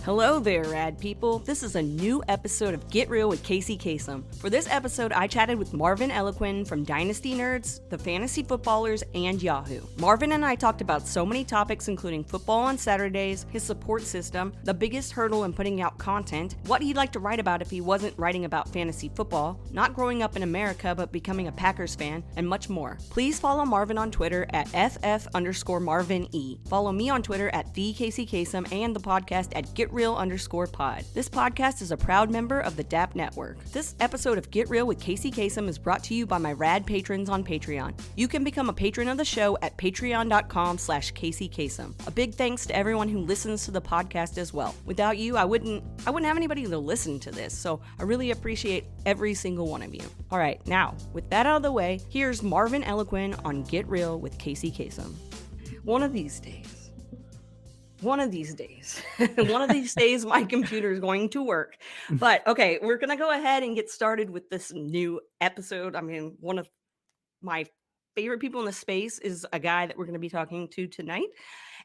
Hello there, rad people. This is a new episode of Get Real with Kacey Kasem. For this episode, I chatted with Marvin Elequin from Dynasty Nerds, the Fantasy Footballers, and Yahoo. Marvin and I talked about so many topics including football on Saturdays, his support system, the biggest hurdle in putting out content, what he'd like to write about if he wasn't writing about fantasy football, not growing up in America but becoming a Packers fan, and much more. Please follow Marvin on Twitter at FF_MarvinE. Follow me on Twitter at TheKaceyKasem and the podcast at GetReal_pod. This podcast is a proud member of the DAP Network. This episode of Get Real with Kacey Kasem is brought to you by my rad patrons on Patreon. You can become a patron of the show at patreon.com/Kacey Kasem. A big thanks to everyone who listens to the podcast as well. Without you, I wouldn't have anybody to listen to this, so I really appreciate every single one of you. All right, now, with that out of the way, here's Marvin Elequin on Get Real with Kacey Kasem. One of these days, one of these days, my computer is going to work. But okay, we're going to go ahead and get started with this new episode. I mean, one of my favorite people in the space is a guy that we're going to be talking to tonight.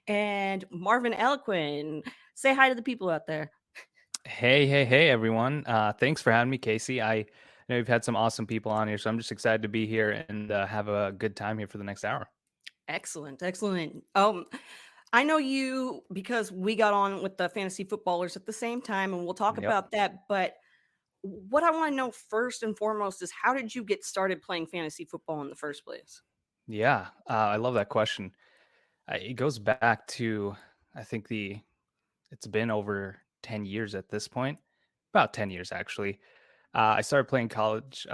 And Marvin Elequin, say hi to the people out there. Hey, everyone. Thanks for having me, Kacey. I know you've had some awesome people on here, so I'm just excited to be here and have a good time here for the next hour. Excellent. I know you because we got on with the fantasy footballers at the same time, and we'll talk about that. But what I want to know first and foremost is how did you get started playing fantasy football in the first place? Yeah, I love that question. It goes back to, I think it's been over 10 years at this point, about 10 years actually. I started playing college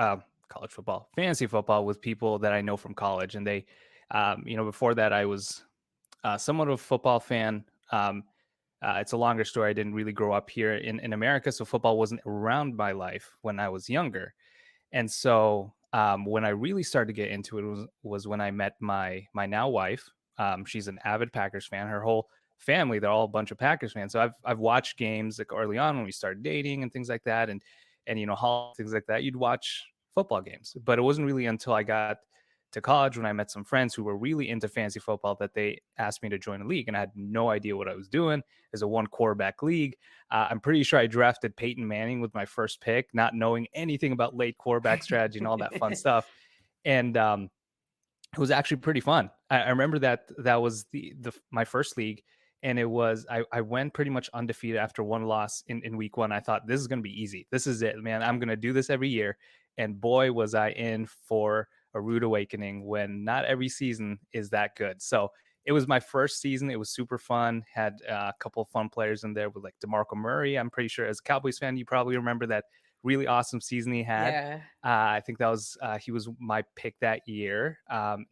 football, fantasy football with people that I know from college. And they, before that I was somewhat of a football fan. It's a longer story. I didn't really grow up here in America, so football wasn't around my life when I was younger. And so when I really started to get into it was when I met my now wife. She's an avid Packers fan. Her whole family, they're all a bunch of Packers fans. So I've watched games like early on when we started dating and things like that, and things like that. You'd watch football games, but it wasn't really until I got to college when I met some friends who were really into fantasy football that they asked me to join a league, and I had no idea what I was doing. As a one quarterback league, I'm pretty sure I drafted Peyton Manning with my first pick, not knowing anything about late quarterback strategy and all that fun stuff. And it was actually pretty fun. I remember that was my first league, and it was I went pretty much undefeated after one loss in week one. I thought this is going to be easy. This is it, man. I'm going to do this every year. And boy, was I in for a rude awakening when not every season is that good. So it was my first season. It was super fun. Had a couple of fun players in there with like DeMarco Murray. I'm pretty sure as a Cowboys fan, you probably remember that really awesome season he had. Yeah. I think that was he was my pick that year.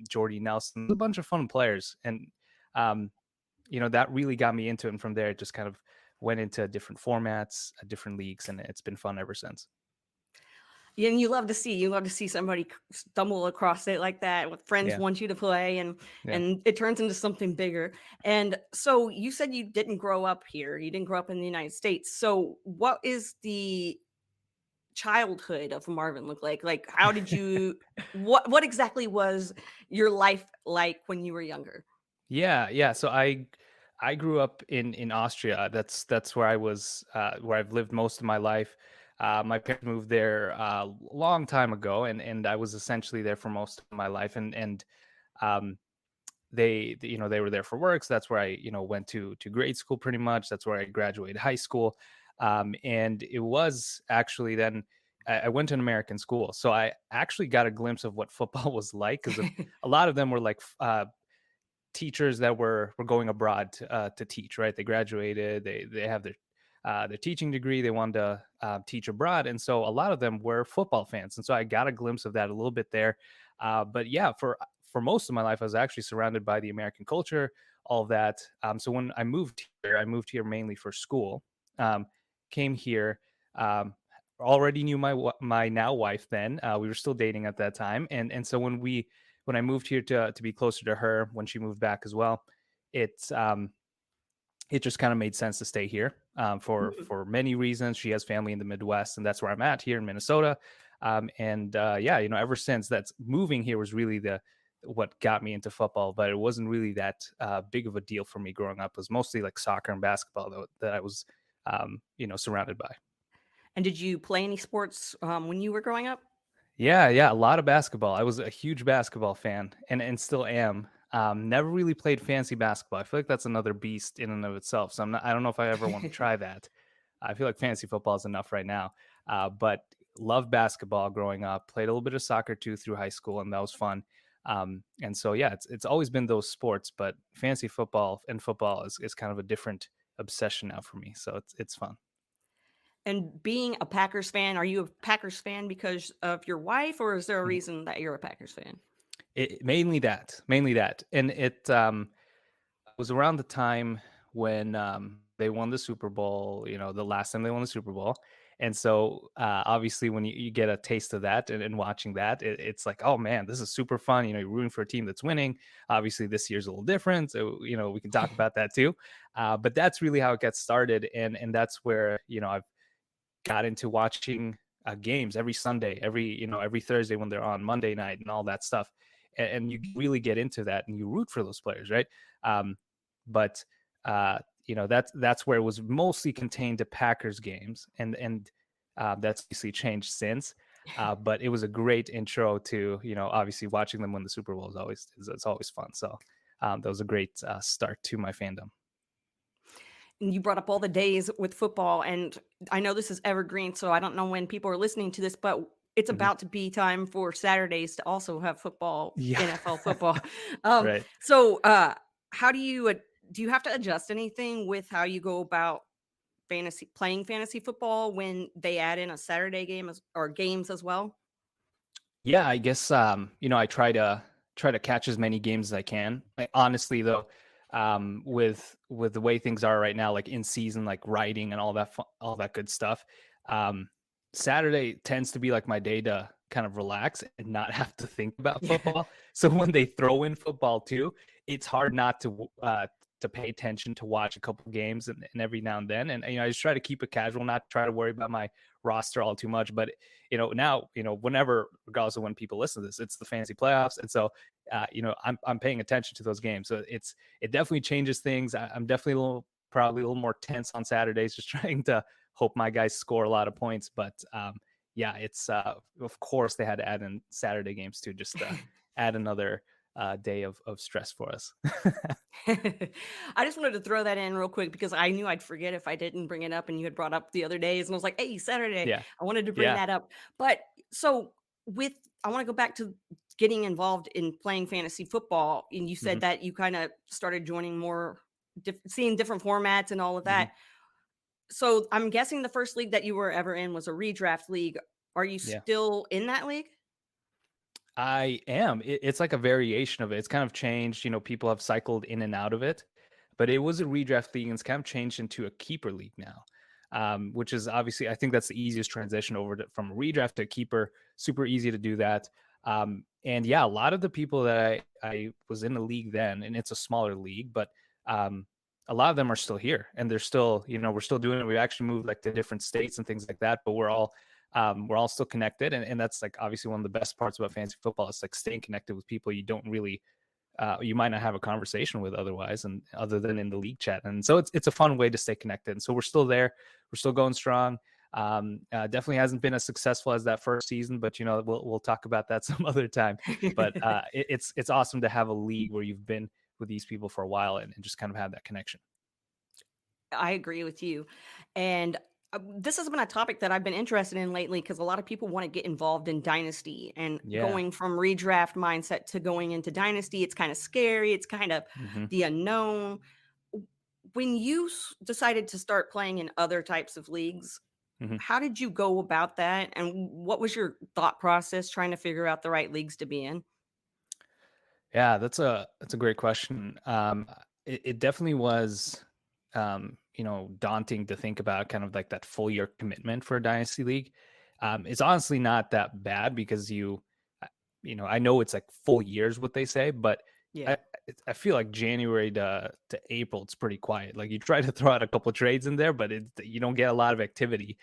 Jordy Nelson, a bunch of fun players. And, that really got me into it. And from there, it just kind of went into different formats, different leagues, and it's been fun ever since. Yeah, and you love to see somebody stumble across it like that with friends want you to play and it turns into something bigger. And so you said you didn't grow up here. You didn't grow up in the United States. So what is the childhood of Marvin look like? Like how did you what exactly was your life like when you were younger? Yeah. So I grew up in Austria. That's where I was, where I've lived most of my life. My parents moved there a long time ago, and I was essentially there for most of my life. And they were there for work. So that's where I went to grade school pretty much. That's where I graduated high school. And it was actually then I went to an American school, so I actually got a glimpse of what football was like because a lot of them were like teachers that were going abroad to teach, right? They graduated, they have their teaching degree, they wanted to teach abroad, and so a lot of them were football fans, and so I got a glimpse of that a little bit there. But yeah, for most of my life, I was actually surrounded by the American culture, all of that. So when I moved here mainly for school. Came here, already knew my now wife then. We were still dating at that time, and so when I moved here to be closer to her, when she moved back as well, it just kind of made sense to stay here for many reasons. She has family in the Midwest, and that's where I'm at here in Minnesota. Ever since, that's moving here was really what got me into football, but it wasn't really that big of a deal for me growing up. It was mostly like soccer and basketball that I was surrounded by. And did you play any sports when you were growing up? Yeah, a lot of basketball. I was a huge basketball fan and still am. Never really played fancy basketball. I feel like that's another beast in and of itself. So I don't know if I ever want to try that. I feel like fantasy football is enough right now. But loved basketball growing up. Played a little bit of soccer too through high school, and that was fun. And so yeah, it's always been those sports, but fantasy football and football is kind of a different obsession now for me. So it's fun. And being a Packers fan, are you a Packers fan because of your wife, or is there a Mhm. reason that you're a Packers fan? Mainly that, and it was around the time when they won the Super Bowl, the last time they won the Super Bowl. And so obviously when you get a taste of that and watching that, it's like, oh man, this is super fun. You're rooting for a team that's winning. Obviously this year's a little different. So, we can talk about that too. But that's really how it gets started. And that's where, I've got into watching games every Sunday, every Thursday when they're on Monday night and all that stuff. And you really get into that and you root for those players, right? But that's where it was mostly contained to Packers games, and that's obviously changed since. But it was a great intro to obviously watching them win the Super Bowl it's always fun. So that was a great start to my fandom. And you brought up all the days with football, and I know this is evergreen, so I don't know when people are listening to this, but it's Mhm. about to be time for Saturdays to also have football, Yeah, NFL football. Um, right. so, how do you have to adjust anything with how you go about playing fantasy football when they add in a Saturday game or games as well? Yeah, I guess I try to catch as many games as I can. Like, honestly though, with the way things are right now, like in season, like writing and all that good stuff, um, Saturday tends to be like my day to kind of relax and not have to think about football. So when they throw in football too, it's hard not to pay attention, to watch a couple games and every now and then. And I just try to keep it casual, not try to worry about my roster all too much. But now, whenever, regardless of when people listen to this, it's the fantasy playoffs. And so, I'm paying attention to those games. So it definitely changes things. I'm definitely probably a little more tense on Saturdays, just trying to hope my guys score a lot of points. But yeah, it's of course they had to add in Saturday games too, just to add another day of stress for us. I just wanted to throw that in real quick because I knew I'd forget if I didn't bring it up, and you had brought up the other days, and I was like, "Hey, Saturday." Yeah. I wanted to bring Yeah. that up. But so with I want to go back to getting involved in playing fantasy football, and you hmm said that you kind of started joining more seeing different formats and all of hmm that. So I'm guessing the first league that you were ever in was a redraft league. Are you Yeah. still in that league? I am. It's like a variation of it. It's kind of changed. People have cycled in and out of it, but it was a redraft league and it's kind of changed into a keeper league now, which is obviously, I think that's the easiest transition over from redraft to keeper. Super easy to do that. And yeah, a lot of the people that I was in the league then, and it's a smaller league, but a lot of them are still here and they're still, we're still doing it. We actually moved like to different states and things like that, but we're all still connected, and that's like obviously one of the best parts about fantasy football is like staying connected with people you don't really you might not have a conversation with otherwise, and other than in the league chat. And so it's a fun way to stay connected, and so we're still there, we're still going strong. Definitely hasn't been as successful as that first season, but we'll talk about that some other time. But it's awesome to have a league where you've been with these people for a while and just kind of have that connection. I agree with you. And this has been a topic that I've been interested in lately because a lot of people want to get involved in Dynasty, and Yeah. going from redraft mindset to going into Dynasty. It's kind of scary. It's kind of hmm the unknown. When you decided to start playing in other types of leagues, hmm how did you go about that? And what was your thought process trying to figure out the right leagues to be in? Yeah, that's a great question. It definitely was, daunting to think about, kind of like that full year commitment for a dynasty league. It's honestly not that bad because I know it's like full years what they say, but Yeah. I I feel like January to April it's pretty quiet. Like you try to throw out a couple trades in there, but you don't get a lot of activity.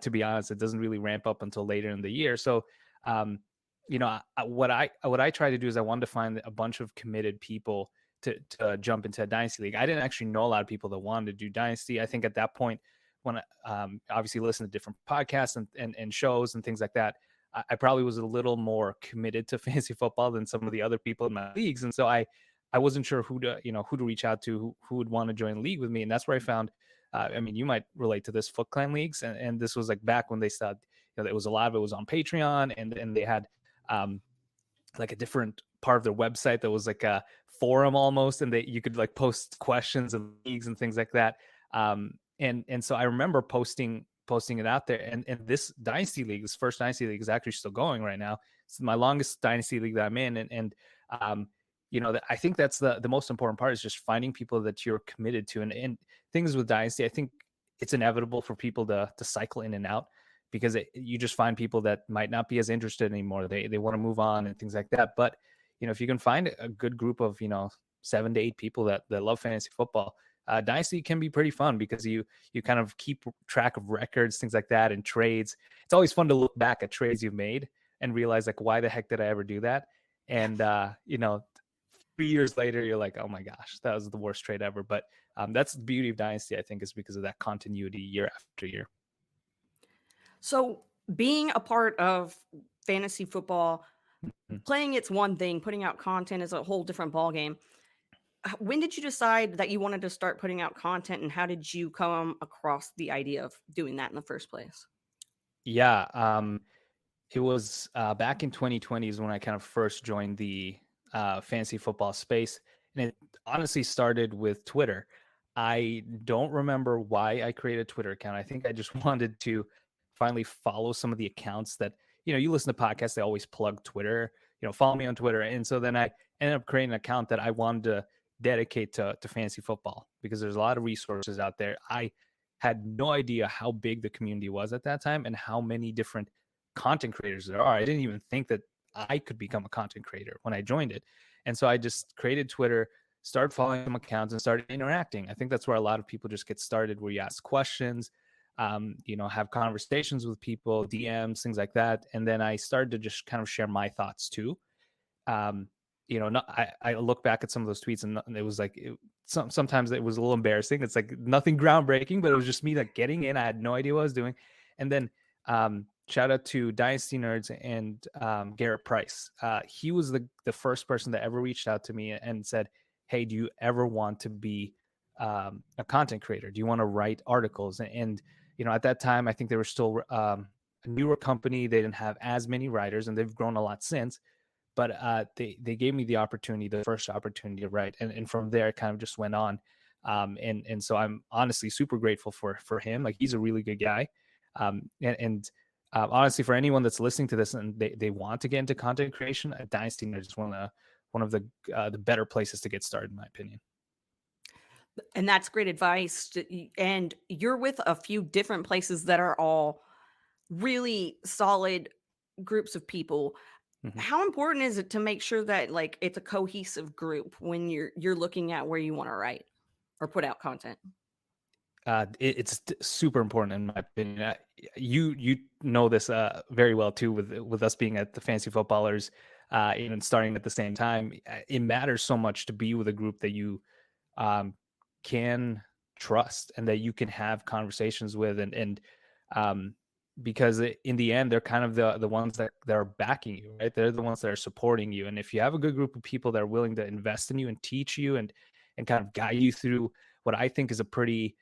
To be honest, it doesn't really ramp up until later in the year. So. Um, what I try to do is I wanted to find a bunch of committed people to jump into a dynasty league. I didn't actually know a lot of people that wanted to do dynasty. I think at that point when I obviously listen to different podcasts and shows and things like that, I probably was a little more committed to fantasy football than some of the other people in my leagues. And so I wasn't sure who to reach out to, who would want to join a league with me. And that's where I found, I mean, you might relate to this, Foot Clan leagues. And this was like back when they started, it was a lot of it was on Patreon, and they had, like a different part of their website that was like a forum almost, and you could like post questions and leagues and things like that. And so I remember posting it out there, and this Dynasty league, this first Dynasty league, is actually still going right now. It's my longest Dynasty league that I'm in, and I think that's the most important part, is just finding people that you're committed to, and things with Dynasty, I think it's inevitable for people to cycle in and out, because you just find people that might not be as interested anymore. They want to move on and things like that. But if you can find a good group of 7 to 8 people that love fantasy football, Dynasty can be pretty fun, because you kind of keep track of records, things like that, and trades. It's always fun to look back at trades you've made and realize, like, why the heck did I ever do that? And 3 years later, you're like, oh my gosh, that was the worst trade ever. But that's the beauty of Dynasty, I think, is because of that continuity year after year. So being a part of fantasy football, playing it's one thing, putting out content is a whole different ballgame. When did you decide that you wanted to start putting out content, and how did you come across the idea of doing that in the first place? Yeah, it was back in 2020 is when I kind of first joined the fantasy football space. And it honestly started with Twitter. I don't remember why I created a Twitter account. I think I just wanted to finally follow some of the accounts that, you listen to podcasts, they always plug Twitter, follow me on Twitter. And so then I ended up creating an account that I wanted to dedicate to fantasy football, because there's a lot of resources out there. I had no idea how big the community was at that time and how many different content creators there are. I didn't even think that I could become a content creator when I joined it. And so I just created Twitter, started following some accounts, and started interacting. I think that's where a lot of people just get started, where you ask questions, have conversations with people, DMs, things like that. And then I started to just kind of share my thoughts too. I look back at some of those tweets, and it was like, sometimes it was a little embarrassing. It's like nothing groundbreaking, but it was just me like getting in. I had no idea what I was doing. And then shout out to Dynasty Nerds and Garrett Price. He was the first person that ever reached out to me and said, hey, do you ever want to be a content creator? Do you want to write articles? And at that time, I think they were still a newer company. They didn't have as many writers, and they've grown a lot since. But they gave me the opportunity, the first opportunity to write. And from there, it kind of just went on. And so I'm honestly super grateful for him. Like, he's a really good guy. Honestly, for anyone that's listening to this and they want to get into content creation, Dynasty is just one of the better places to get started, in my opinion. And that's great advice. And you're with a few different places that are all really solid groups of people. Mm-hmm. How important is it to make sure that like it's a cohesive group when you're looking at where you want to write or put out content? It's super important, in my opinion. You know this very well too, with us being at the Fantasy Footballers, and starting at the same time. It matters so much to be with a group that you can trust and that you can have conversations with, and because in the end, they're kind of the ones that are backing you, right? They're the ones that are supporting you. And if you have a good group of people that are willing to invest in you and teach you and kind of guide you through what I think is a pretty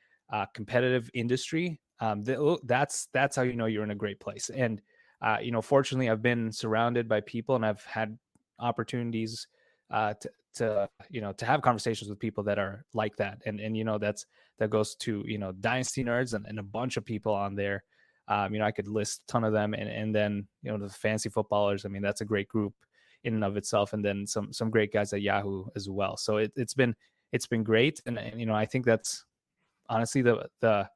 competitive industry, that's how you're in a great place. And fortunately, I've been surrounded by people, and I've had opportunities to have conversations with people that are like that. And that goes to Dynasty Nerds and a bunch of people on there. I could list a ton of them, and then the Fantasy Footballers. I mean, that's a great group in and of itself, and then some great guys at Yahoo as well. So it's been great, and I think that's honestly the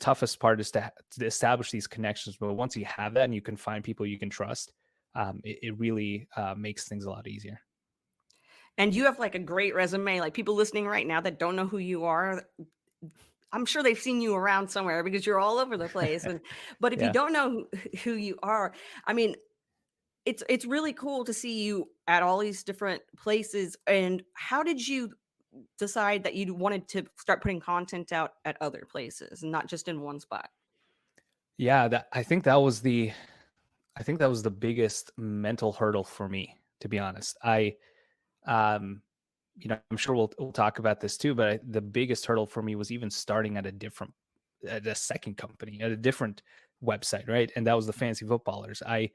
toughest part, is to establish these connections. But once you have that and you can find people you can trust, it really makes things a lot easier. And you have like a great resume. Like, people listening right now that don't know who you are, I'm sure they've seen you around somewhere because you're all over the place. But if you don't know who you are, I mean, it's really cool to see you at all these different places. And how did you decide that you wanted to start putting content out at other places and not just in one spot? Yeah, I think that was the biggest mental hurdle for me, to be honest. Um, I'm sure we'll talk about this too, but the biggest hurdle for me was even starting at a second company, at a different website, right? And that was the Fantasy Footballers. I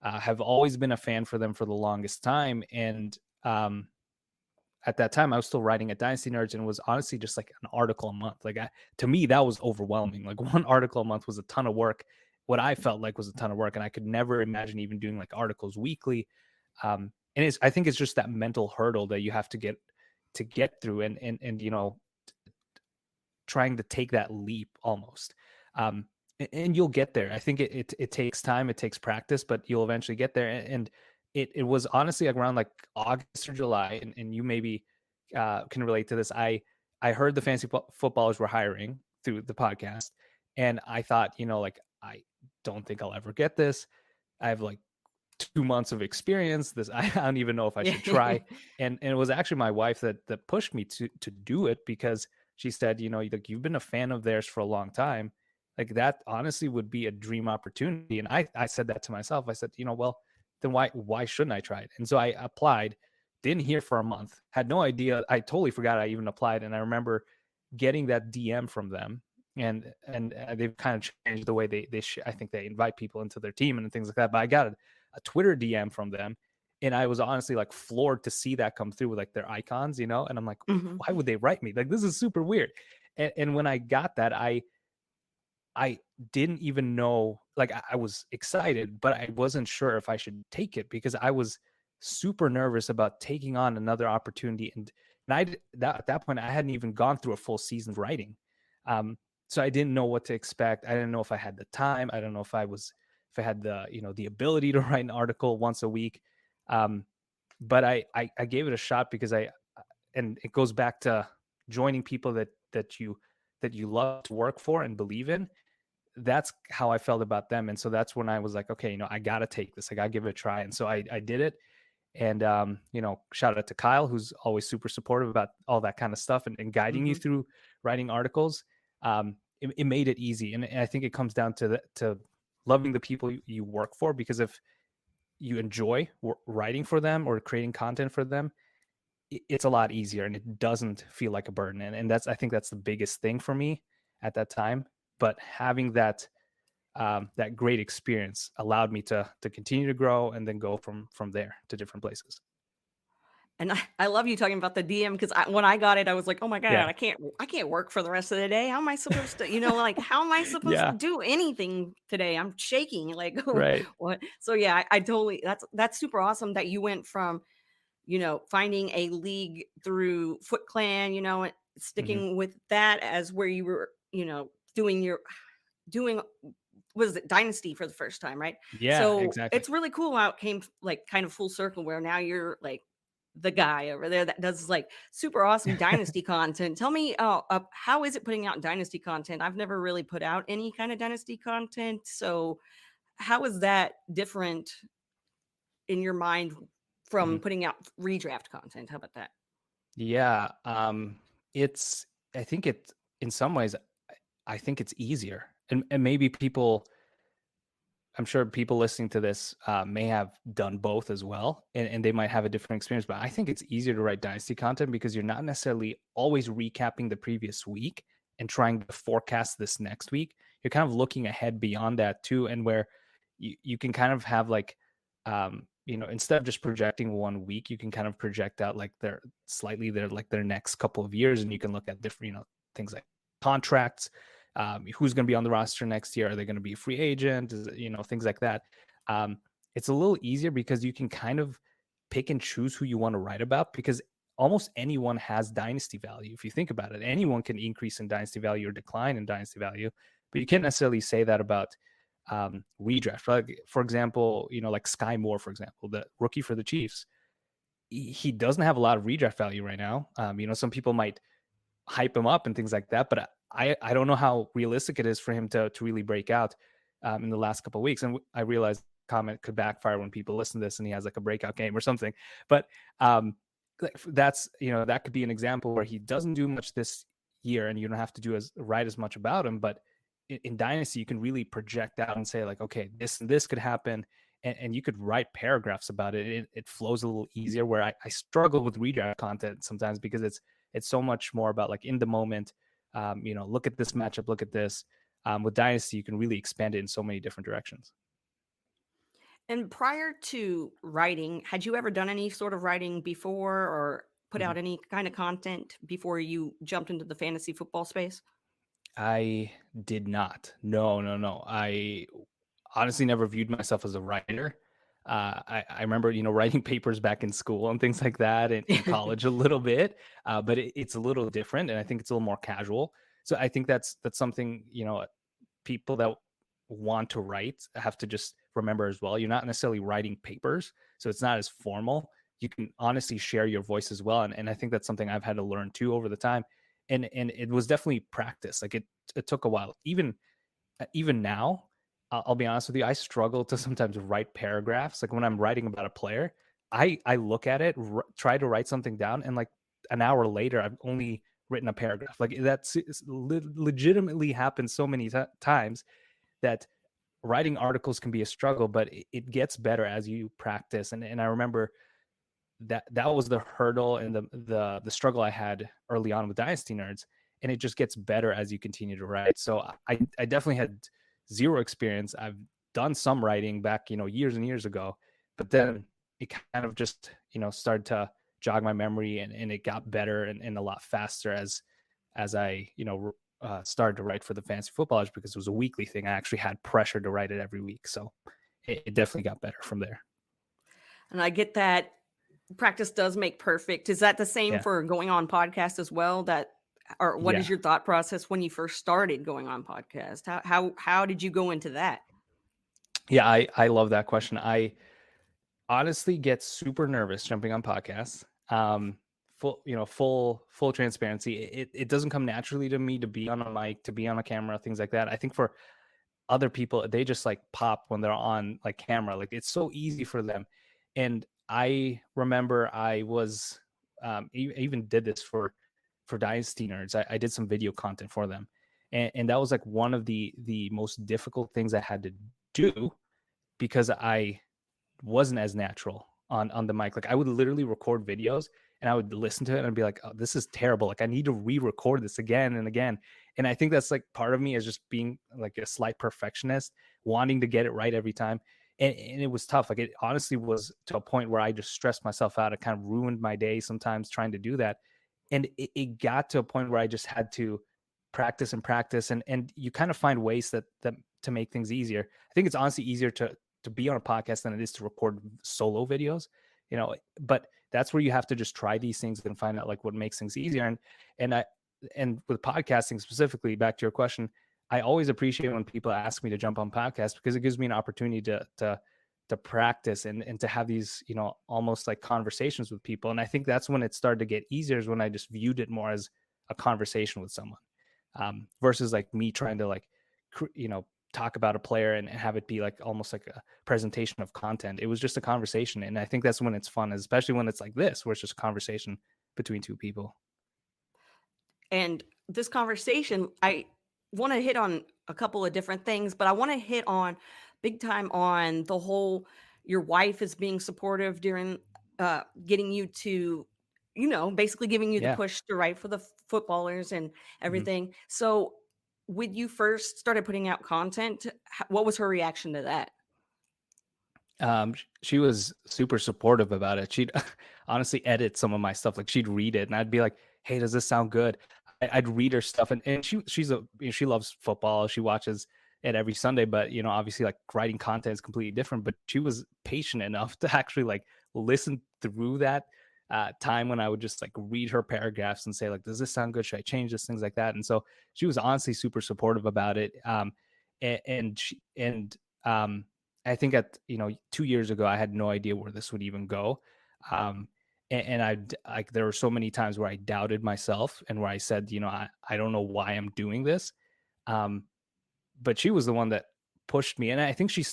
have always been a fan for them for the longest time, and um, at that time I was still writing at Dynasty Nerds, and it was honestly just like an article a month. To me, that was overwhelming. Like one article a month was a ton of work. What I felt like was a ton of work, and I could never imagine even doing like articles weekly. And I think it's just that mental hurdle that you have to get through, and trying to take that leap almost. And you'll get there. I think it takes time, it takes practice, but you'll eventually get there. And it was honestly around like August or July, and you maybe can relate to this. I heard the fantasy footballers were hiring through the podcast, and I thought, like, I don't think I'll ever get this. I have like 2 months of experience. I don't even know if I Yeah. should try. And it was actually my wife that pushed me to do it, because she said, like, you've been a fan of theirs for a long time. Like, that honestly would be a dream opportunity. And I said that to myself. I said, well, then why shouldn't I try it? And so I applied, didn't hear for a month, had no idea. I totally forgot I even applied. And I remember getting that DM from them. And they've kind of changed the way I think they invite people into their team and things like that. But I got a Twitter DM from them, and I was honestly like floored to see that come through with like their icons, and I'm like, Mhm. why would they write me? Like, this is super weird. And when I got that, I didn't even know, like, I was excited, but I wasn't sure if I should take it, because I was super nervous about taking on another opportunity. At that point, I hadn't even gone through a full season writing. Um, so I didn't know what to expect. I didn't know if I had the time. I don't know if I had the ability to write an article once a week. Um, but I gave it a shot, because and it goes back to joining people that you love to work for and believe in. That's how I felt about them. And so that's when I was like, okay, I got to take this. I got to give it a try. And so I did it. And, shout out to Kyle, who's always super supportive about all that kind of stuff, and guiding you Mhm. through writing articles. It made it easy. And I think it comes down to loving the people you work for, because if you enjoy writing for them or creating content for them, it's a lot easier, and it doesn't feel like a burden. And I think that's the biggest thing for me at that time. But having that great experience allowed me to continue to grow, and then go from there to different places. And I love you talking about the DM because when I got it, I was like, "Oh my god, Yeah. I can't work for the rest of the day. How am I supposed to, like how am I supposed to Yeah. do anything today? I'm shaking." Like, Right. what? So yeah, I totally that's super awesome that you went from finding a league through Foot Clan, and Hmm. sticking with that as where you were, doing was it Dynasty for the first time, right? Yeah, So exactly. it's really cool how it came like kind of full circle where now you're like the guy over there that does like super awesome Dynasty content. Tell me, how is it putting out Dynasty content? I've never really put out any kind of Dynasty content. So how is that different in your mind from Mhm. putting out redraft content? How about that? Yeah. It's I think it in some ways, I think it's easier. And maybe I'm sure people listening to this may have done both as well, and they might have a different experience. But I think it's easier to write Dynasty content, because you're not necessarily always recapping the previous week and trying to forecast this next week. You're kind of looking ahead beyond that too, and where you can kind of have like, instead of just projecting one week, you can kind of project out like their next couple of years, and you can look at different, things like contracts, who's going to be on the roster next year. Are they going to be a free agent? Things like that. It's a little easier because you can kind of pick and choose who you want to write about, because almost anyone has dynasty value. If you think about it, anyone can increase in dynasty value or decline in dynasty value, but you can't necessarily say that about redraft. Like, for example, like Sky Moore, for example, the rookie for the Chiefs. He doesn't have a lot of redraft value right now. Some people might hype him up and things like that. But I don't know how realistic it is for him to really break out in the last couple of weeks. And I realize comment could backfire when people listen to this and he has like a breakout game or something. But that's, that could be an example where he doesn't do much this year and you don't have to write as much about him. But in Dynasty, you can really project out and say like, okay, this and this could happen. And you could write paragraphs about it. It flows a little easier, where I struggle with redraft content sometimes because it's so much more about like in the moment. Look at this matchup, look at this. With Dynasty, you can really expand it in so many different directions. And prior to writing, had you ever done any sort of writing before or put Mhm. out any kind of content before you jumped into the fantasy football space? I did not. No, no, no. I honestly never viewed myself as a writer. I remember, writing papers back in school and things like that, and in college a little bit, but it's a little different, and I think it's a little more casual. So I think that's something, people that want to write have to just remember as well. You're not necessarily writing papers, so it's not as formal. You can honestly share your voice as well, and I think that's something I've had to learn too over the time. And it was definitely practice. Like it took a while. Even now, I'll be honest with you, I struggle to sometimes write paragraphs. Like when I'm writing about a player, I look at it, try to write something down, and like an hour later, I've only written a paragraph. Like that's legitimately happened so many times that writing articles can be a struggle, but it gets better as you practice. And I remember that was the hurdle and the struggle I had early on with Dynasty Nerds, and it just gets better as you continue to write. So I definitely had zero experience. I've done some writing back, years and years ago, but then it kind of just, started to jog my memory, and it got better and a lot faster as I, started to write for the Fantasy Footballers, because it was a weekly thing. I actually had pressure to write it every week. So it definitely got better from there. And I get that practice does make perfect. Is that the same Yeah. for going on podcast as well? Or what is Yeah. your thought process when you first started going on podcast? How did you go into that? Yeah. I love that question. I honestly get super nervous jumping on podcasts. Full transparency. It doesn't come naturally to me to be on a mic, to be on a camera, things like that. I think for other people, they just like pop when they're on like camera. Like it's so easy for them. And I remember I was even did this for Dynasty Nerds. I did some video content for them. And that was like one of the most difficult things I had to do, because I wasn't as natural on the mic. Like I would literally record videos and I would listen to it and I'd be like, oh, this is terrible. Like I need to re-record this again and again. And I think that's like part of me is just being like a slight perfectionist, wanting to get it right every time. And it was tough. Like it honestly was to a point where I just stressed myself out. It kind of ruined my day sometimes trying to do that. And it got to a point where I just had to practice and practice. And you kind of find ways that to make things easier. I think it's honestly easier to be on a podcast than it is to record solo videos, but that's where you have to just try these things and find out like what makes things easier. And with podcasting specifically, back to your question, I always appreciate when people ask me to jump on podcasts, because it gives me an opportunity to practice and to have these, almost like conversations with people. And I think that's when it started to get easier, is when I just viewed it more as a conversation with someone, versus like me trying to like, talk about a player and have it be like almost like a presentation of content. It was just a conversation. And I think that's when it's fun, especially when it's like this, where it's just a conversation between two people. And this conversation, I want to hit on a couple of different things, but I want to hit on big time on the whole your wife is being supportive during getting you to, basically giving you the Yeah. push to write for the footballers and Mhm. everything. So when you first started putting out content, what was her reaction to that? She was super supportive about it. She'd honestly edit some of my stuff. Like she'd read it and I'd be like, hey, does this sound good? I'd read her stuff, and she loves football. She watches it every Sunday, but obviously like writing content is completely different. But she was patient enough to actually like listen through that time when I would just like read her paragraphs and say like, does this sound good? Should I change this? Things like that. And so she was honestly super supportive about it. And I think 2 years ago, I had no idea where this would even go. Um, and like, there were so many times where I doubted myself and where I said, I don't know why I'm doing this. Um, but she was the one that pushed me. And I think she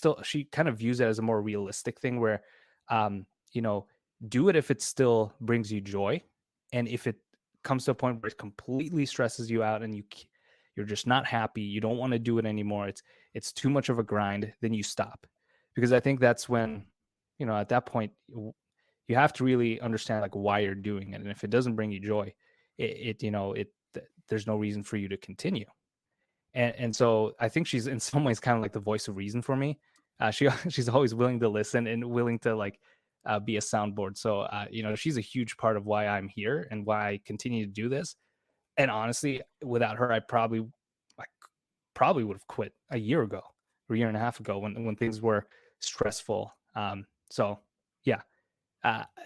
kind of views it as a more realistic thing where, um, you know, do it if it still brings you joy. And if it comes to a point where it completely stresses you out and you're just not happy, you don't want to do it anymore, it's too much of a grind, then you stop. Because I think that's when, at that point, you have to really understand like why you're doing it. And if it doesn't bring you joy, there's no reason for you to continue. And so I think she's in some ways kind of like the voice of reason for me. She's always willing to listen and willing to like be a soundboard. So she's a huge part of why I'm here and why I continue to do this. And honestly, without her, I probably would have quit a year ago or a year and a half ago when things were stressful. So yeah,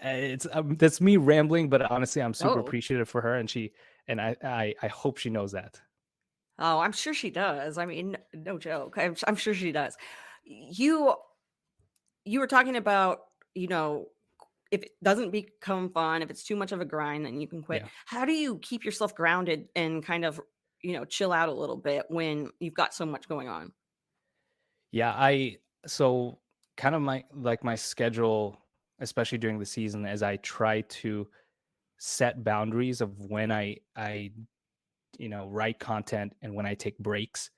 it's that's me rambling, but honestly, I'm super Oh. appreciative for her, and I hope she knows that. Oh, I'm sure she does. I mean, no joke. I'm sure she does. You you were talking about, you know, if it doesn't become fun, if it's too much of a grind, then you can quit. Yeah. How do you keep yourself grounded and kind of, chill out a little bit when you've got so much going on? Yeah, so kind of my schedule, especially during the season, as I try to set boundaries of when I write content and when I take breaks.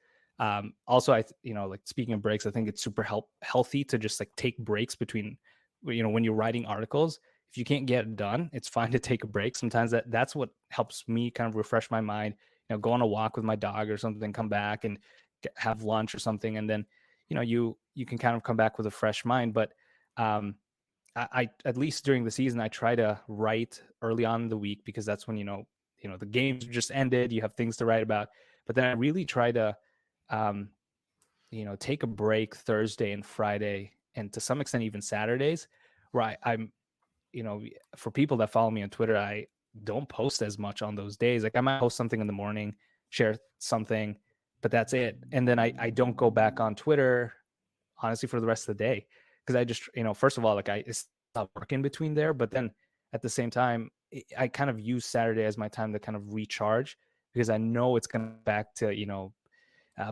Also, like speaking of breaks, I think it's super healthy to just like take breaks between, when you're writing articles. If you can't get it done, it's fine to take a break. Sometimes that's what helps me kind of refresh my mind. Go on a walk with my dog or something, come back and have lunch or something, and then you can kind of come back with a fresh mind. But I at least during the season, I try to write early on in the week because that's when the games just ended. You have things to write about, but then I really try to um, take a break Thursday and Friday, and to some extent even Saturdays, where I'm for people that follow me on Twitter, I don't post as much on those days. Like I might post something in the morning, share something, but that's it. And then I don't go back on Twitter honestly for the rest of the day because I just first of all, like I stop work in between there, but then at the same time I kind of use Saturday as my time to kind of recharge because I know it's going back to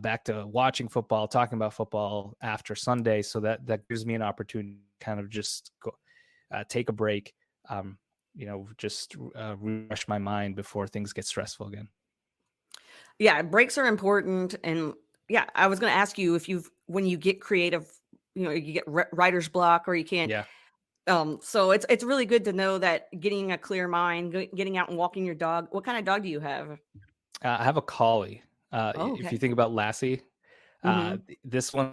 back to watching football, talking about football after Sunday. So that gives me an opportunity to kind of just go, take a break, just refresh my mind before things get stressful again. Yeah, breaks are important. And yeah, I was going to ask you if when you get creative, you get writer's block or you can't. Yeah. So it's really good to know that getting a clear mind, getting out and walking your dog. What kind of dog do you have? I have a collie. Oh, If you okay. think about Lassie, Hmm. this one,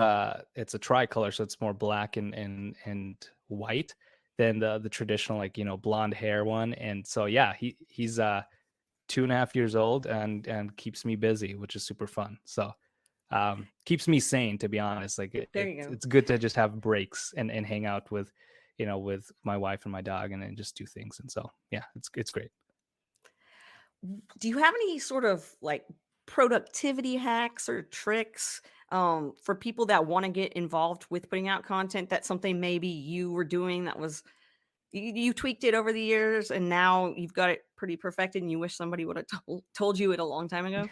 it's a tricolor, so it's more black and white than the traditional like blonde hair one. And so yeah, he's 2.5 years old and keeps me busy, which is super fun. So keeps me sane, to be honest. Like There you go. it's good to just have breaks and hang out with with my wife and my dog and then just do things. And so yeah, it's great. Do you have any sort of like productivity hacks or tricks for people that want to get involved with putting out content? That's something maybe you were doing that was you tweaked it over the years and now you've got it pretty perfected and you wish somebody would have told you it a long time ago?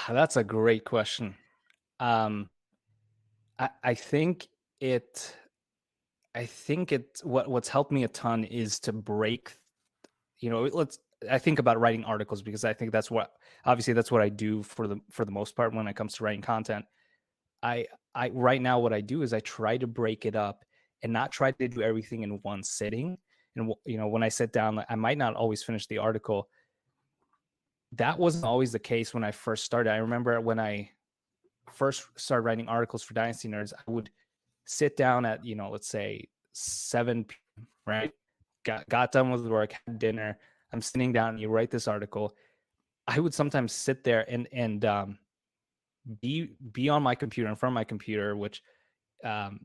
That's a great question. um I think it what's helped me a ton is to break, let's I think about writing articles because I think that's what I do for the most part when it comes to writing content. I right now what I do is I try to break it up and not try to do everything in one sitting. And when I sit down, like, I might not always finish the article. That wasn't always the case when I first started. I remember when I first started writing articles for Dynasty Nerds, I would sit down at, let's say 7 p.m., right? Got done with work, had dinner. I'm sitting down and you write this article. I would sometimes sit there and be on my computer, in front of my computer, which um,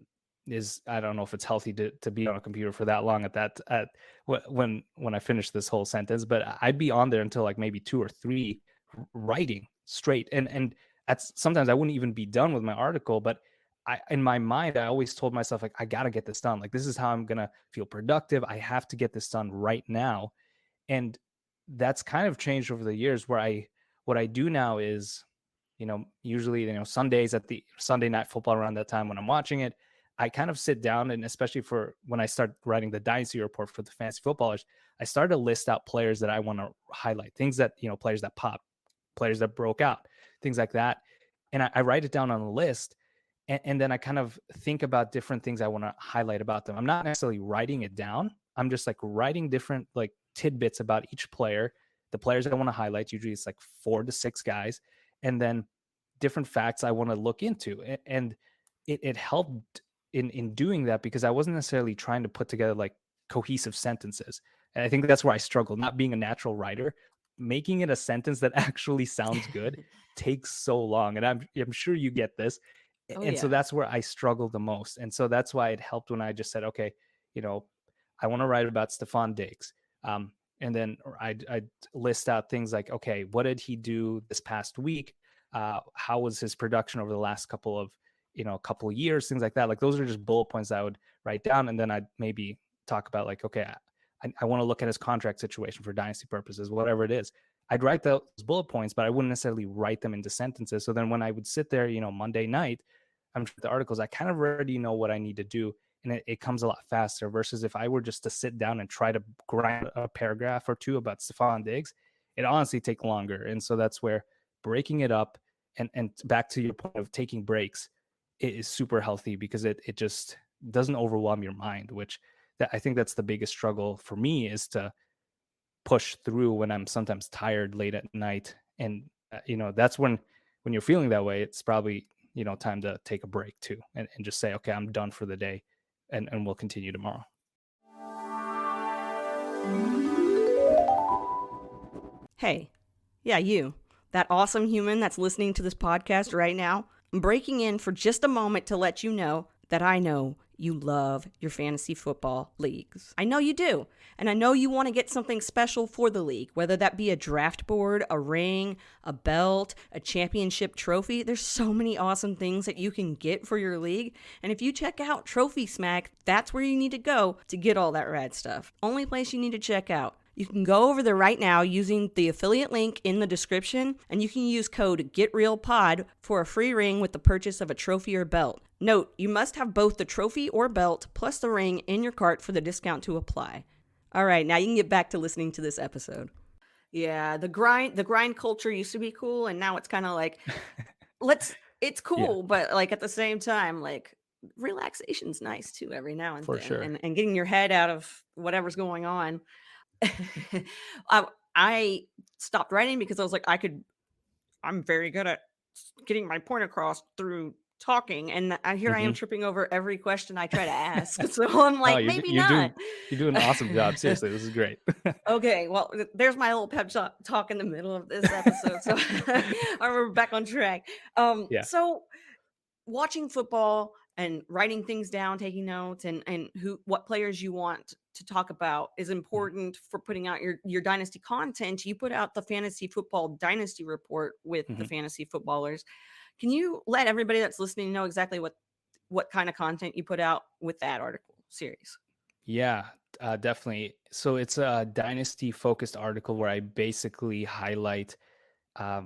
is, I don't know if it's healthy to be on a computer for that long when I finish this whole sentence, but I'd be on there until like maybe 2 or 3 writing straight. And sometimes I wouldn't even be done with my article, but in my mind, I always told myself like, I got to get this done. Like, this is how I'm going to feel productive. I have to get this done right now. And that's kind of changed over the years where what I do now is, usually, Sundays at the Sunday night football around that time when I'm watching it, I kind of sit down, and especially for when I start writing the dynasty report for the fantasy footballers, I start to list out players that I want to highlight, things that, players that pop, players that broke out, things like that. And I write it down on a list. And then I kind of think about different things I want to highlight about them. I'm not necessarily writing it down. I'm just like writing different like tidbits about each player, the players I want to highlight. Usually it's like 4 to 6 guys, and then different facts I want to look into. And it helped in doing that, because I wasn't necessarily trying to put together like cohesive sentences. And I think that's where I struggle, not being a natural writer. Making it a sentence that actually sounds good takes so long. And I'm sure you get this. Oh, And so yeah. that's where I struggle the most. And so that's why it helped when I just said, okay, I want to write about Stephon Diggs. And then I'd list out things like, okay, what did he do this past week? How was his production over the last couple of years, things like that. Like those are just bullet points I would write down. And then I'd maybe talk about like, okay, I want to look at his contract situation for dynasty purposes, whatever it is. I'd write those bullet points, but I wouldn't necessarily write them into sentences. So then when I would sit there, Monday night, I'm trying the articles, I kind of already know what I need to do. And it comes a lot faster versus if I were just to sit down and try to grind a paragraph or two about Stephon Diggs, it honestly take longer. And so that's where breaking it up and back to your point of taking breaks, it is super healthy, because it just doesn't overwhelm your mind, which I think that's the biggest struggle for me, is to push through when I'm sometimes tired late at night. And, that's when you're feeling that way, it's probably, time to take a break too, and just say, okay, I'm done for the day, and we'll continue tomorrow. Hey, yeah, you, that awesome human that's listening to this podcast right now. I'm breaking in for just a moment to let you know that I know you love your fantasy football leagues. I know you do. And I know you want to get something special for the league, whether that be a draft board, a ring, a belt, a championship trophy. There's so many awesome things that you can get for your league. And if you check out Trophy Smack, that's where you need to go to get all that rad stuff. Only place you need to check out. You can go over there right now using the affiliate link in the description, and you can use code GetRealPod for a free ring with the purchase of a trophy or belt. Note, you must have both the trophy or belt plus the ring in your cart for the discount to apply. All right, now you can get back to listening to this episode. Yeah, the grind culture used to be cool, and now it's kind of like, it's cool, yeah. But like at the same time, like relaxation's nice too every now and for then, sure. and getting your head out of whatever's going on. I stopped writing because I was like, I'm very good at getting my point across through talking, and here I am tripping over every question I try to ask. So I'm like, maybe not. You're doing an awesome job. Seriously, this is great. Okay, well, there's my little pep talk in the middle of this episode, so we're back on track. Yeah. So watching football and writing things down, taking notes, and what players you want to talk about is important for putting out your dynasty content. You put out the fantasy football dynasty report with the fantasy footballers. Can you let everybody that's listening know exactly what kind of content you put out with that article series? Yeah, definitely. So it's a dynasty focused article where I basically highlight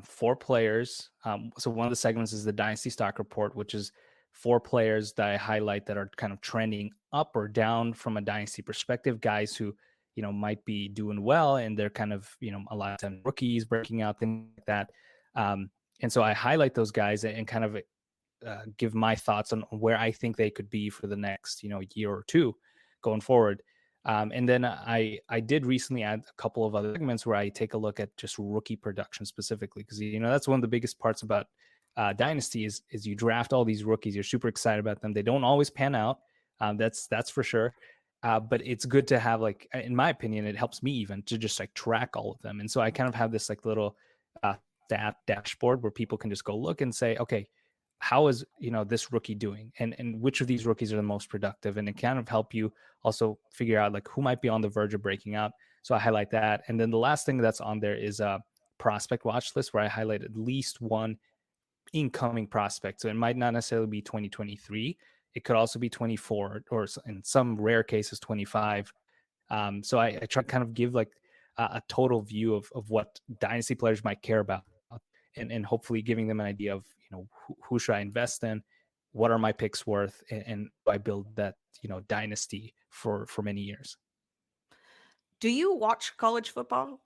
4 players. So one of the segments is the dynasty stock report, which is 4 players that I highlight that are kind of trending up or down from a dynasty perspective, guys who, might be doing well, and they're kind of, a lot of times rookies breaking out, things like that. And so I highlight those guys and kind of give my thoughts on where I think they could be for the next, year or two going forward. And then I did recently add a couple of other segments where I take a look at just rookie production specifically, because that's one of the biggest parts about Dynasty is you draft all these rookies. You're super excited about them. They don't always pan out. That's for sure. But it's good to have, like, in my opinion, it helps me even to just like track all of them. And so I kind of have this like little stat dashboard where people can just go look and say, okay, how is this rookie doing, and which of these rookies are the most productive, and it kind of help you also figure out like who might be on the verge of breaking out. So I highlight that. And then the last thing that's on there is a prospect watch list, where I highlight at least one incoming prospect. So it might not necessarily be 2023, it could also be 24, or in some rare cases 25. So I try to kind of give like a total view of what dynasty players might care about, and hopefully giving them an idea of who should I invest in, what are my picks worth, and I build that, dynasty for many years. Do you watch college football?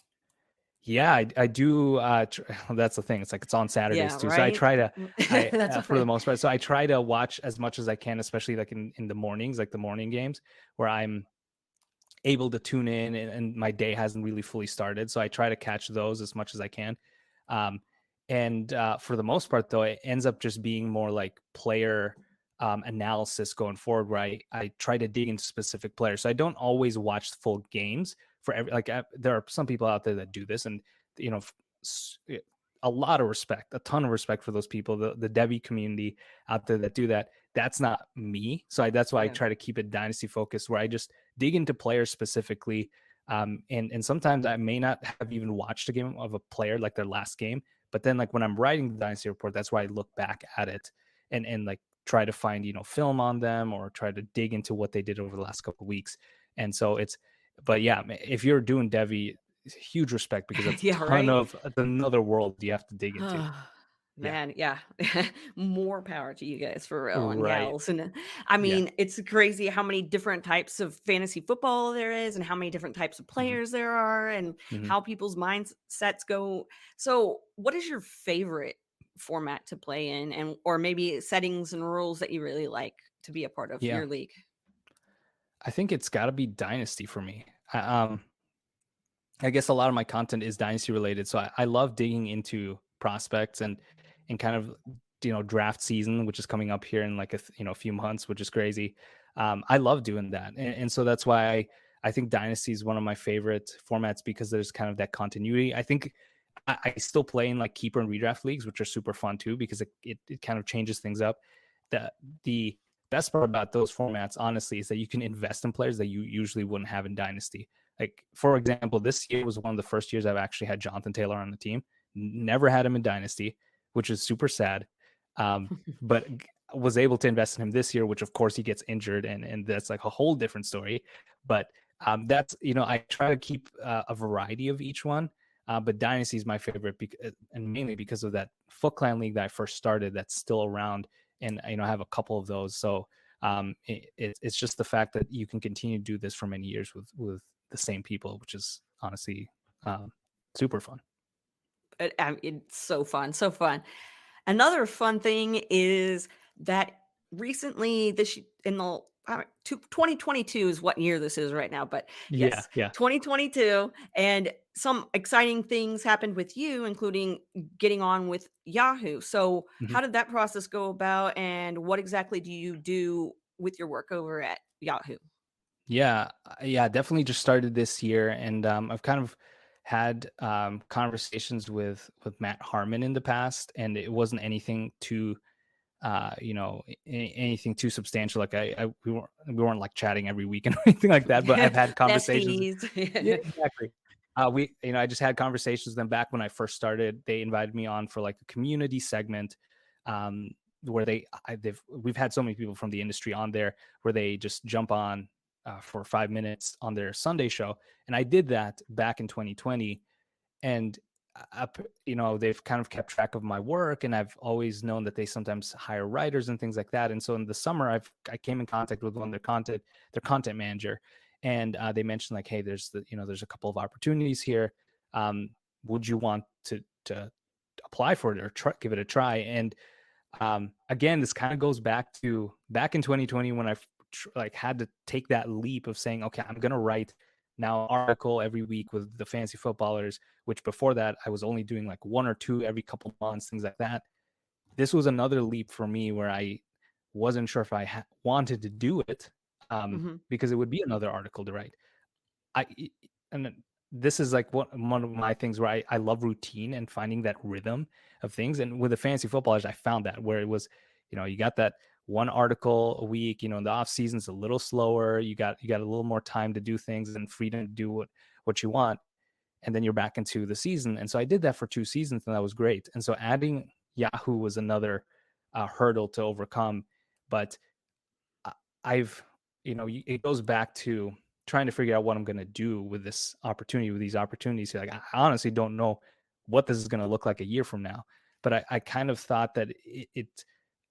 Yeah, I do. That's the thing. It's like it's on Yeah, Saturdays too. So I right? try to, That's for the right. most part. So I try to watch as much as I can, especially like in the mornings, like the morning games, where I'm able to tune in, and my day hasn't really fully started. So I try to catch those as much as I can. Um, and for the most part, though, it ends up just being more like player analysis going forward, where I try to dig into specific players. So I don't always watch full games for every, like, there are some people out there that do this, and, you know, a lot of respect, a ton of respect for those people, the Debbie community out there that do that. That's not me. So that's why I Yeah. try to keep it dynasty focused, where I just dig into players specifically. And sometimes I may not have even watched a game of a player, like their last game, but then like when I'm writing the dynasty report, that's why I look back at it and like try to find, film on them, or try to dig into what they did over the last couple of weeks. And so but yeah, if you're doing Devi, huge respect, because that's a Yeah, ton right? of another world you have to dig into. Yeah. Man, yeah. More power to you guys for real and Right. gals. And I Yeah. mean, it's crazy how many different types of fantasy football there is and how many different types of Hmm. players there are and Hmm. how people's mindsets go. So, what is your favorite format to play in and or maybe settings and rules that you really like to be a part of Yeah. your league? I think it's got to be Dynasty for me. I guess a lot of my content is Dynasty related, so I love digging into prospects and kind of, draft season, which is coming up here in like a few months, which is crazy. I love doing that, and so that's why I think Dynasty is one of my favorite formats, because there's kind of that continuity. I think I still play in like keeper and redraft leagues, which are super fun too, because it kind of changes things up. The best part about those formats, honestly, is that you can invest in players that you usually wouldn't have in Dynasty. Like, for example, this year was one of the first years I've actually had Jonathan Taylor on the team. Never had him in Dynasty, which is super sad. But was able to invest in him this year, which of course he gets injured, and that's like a whole different story. But that's, I try to keep a variety of each one. But Dynasty is my favorite, and mainly because of that Foot Clan league that I first started, that's still around, and I have a couple of those. So it's just the fact that you can continue to do this for many years with the same people, which is honestly super fun. It's so fun, so fun. Another fun thing is that recently in the 2022 is what year this is right now, but Yeah, yes, yeah. 2022, and some exciting things happened with you, including getting on with Yahoo. So, Mhm. how did that process go about, and what exactly do you do with your work over at Yahoo? Yeah, yeah, definitely just started this year, and I've kind of had conversations with Matt Harmon in the past, and it wasn't anything too anything too substantial. Like we weren't like chatting every week and anything like that, but I've had conversations. Besties. Yeah, exactly. I just had conversations with them back when I first started. They invited me on for like a community segment, um, where we've had so many people from the industry on there, where they just jump on for 5 minutes on their Sunday show, and I did that back in 2020. And they've kind of kept track of my work, and I've always known that they sometimes hire writers and things like that. And so in the summer, I came in contact with one of their content manager, and they mentioned like, hey, there's a couple of opportunities here. Um, would you want to apply for it, or give it a try? And again, this kind of goes back in 2020, when like had to take that leap of saying, okay, I'm gonna write now an article every week with the fantasy footballers, which before that I was only doing like one or two every couple months, things like that. This was another leap for me, where I wasn't sure if I wanted to do it, Mhm. because it would be another article to write. I and this is like one of my things, where I love routine and finding that rhythm of things. And with the fantasy footballers, I found that, where it was, you got that one article a week. In the off season, it's a little slower. You got a little more time to do things and freedom to do what you want, and then you're back into the season. And so I did that for 2 seasons, and that was great. And so adding Yahoo was another hurdle to overcome. But I- I've, it goes back to trying to figure out what I'm going to do with this opportunity, with these opportunities. Like, I honestly don't know what this is going to look like a year from now, but I kind of thought that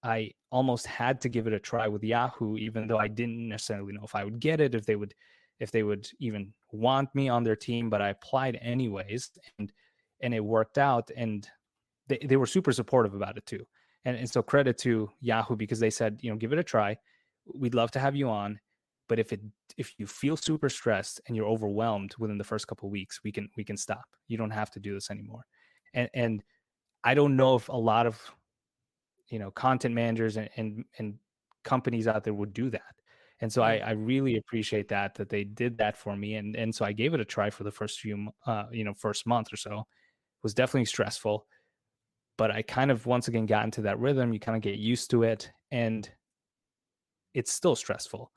I almost had to give it a try with Yahoo, even though I didn't necessarily know if I would get it, if they would even want me on their team, but I applied anyways, and it worked out, and they were super supportive about it too. And so credit to Yahoo, because they said, give it a try. We'd love to have you on, but if you feel super stressed and you're overwhelmed within the first couple of weeks, we can stop. You don't have to do this anymore. And I don't know if a lot of content managers and companies out there would do that. And so Yeah. I really appreciate that they did that for me. And so I gave it a try for the first month or so. It was definitely stressful, but I kind of once again got into that rhythm. You kind of get used to it, and it's still stressful.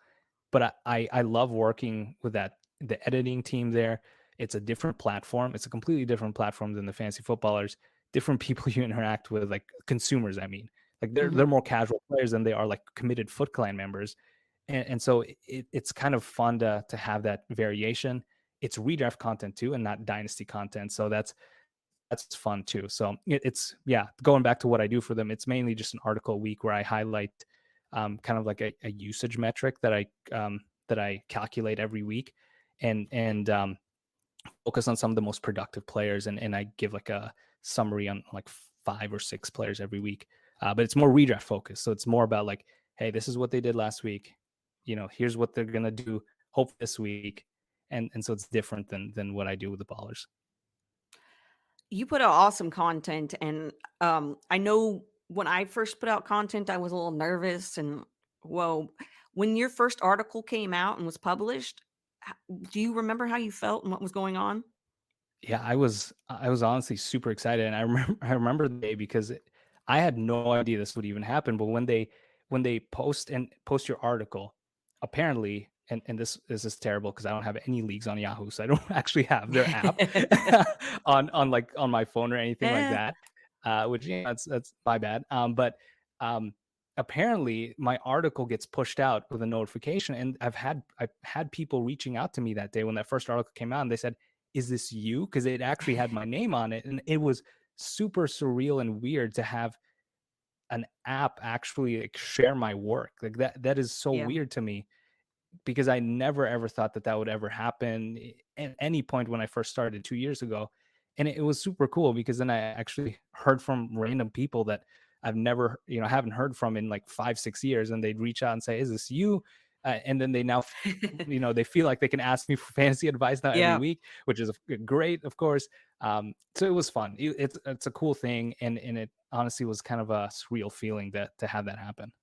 But I love working with the editing team there. It's a different platform. It's a completely different platform than the fantasy footballers. Different people you interact with, like consumers. I mean, like they're Hmm. more casual players than they are like committed Foot Clan members, and so it's kind of fun to have that variation. It's redraft content too, and not dynasty content. So that's fun too. So it's yeah, going back to what I do for them, it's mainly just an article a week where I highlight kind of like a usage metric that I calculate every week, and focus on some of the most productive players, and I give like a summary on like 5 or 6 players every week. But it's more redraft focused, so it's more about like, hey, this is what they did last week. Here's what they're gonna do. Hope this week, and so it's different than what I do with the ballers. You put out awesome content, and I know when I first put out content, I was a little nervous. And whoa, when your first article came out and was published, do you remember how you felt and what was going on? Yeah, I was honestly super excited, and I remember the day because I had no idea this would even happen. But when they post your article, apparently, and this is terrible because I don't have any leagues on Yahoo, so I don't actually have their app on my phone or anything like Eh, that. Which that's my bad. But um, apparently my article gets pushed out with a notification, and I've had people reaching out to me that day when that first article came out, and they said, is this you? Because it actually had my name on it. And it was super surreal and weird to have an app actually like share my work. Like that is so yeah. weird to me, because I never ever thought that would ever happen at any point when I first started 2 years ago. And it was super cool because then I actually heard from random people that I've never, haven't heard from in like 5, 6 years. And they'd reach out and say, is this you? And then they now, they feel like they can ask me for fantasy advice now every Yeah. week, which is great, of course. So it was fun. It's a cool thing. And it honestly was kind of a surreal feeling to have that happen.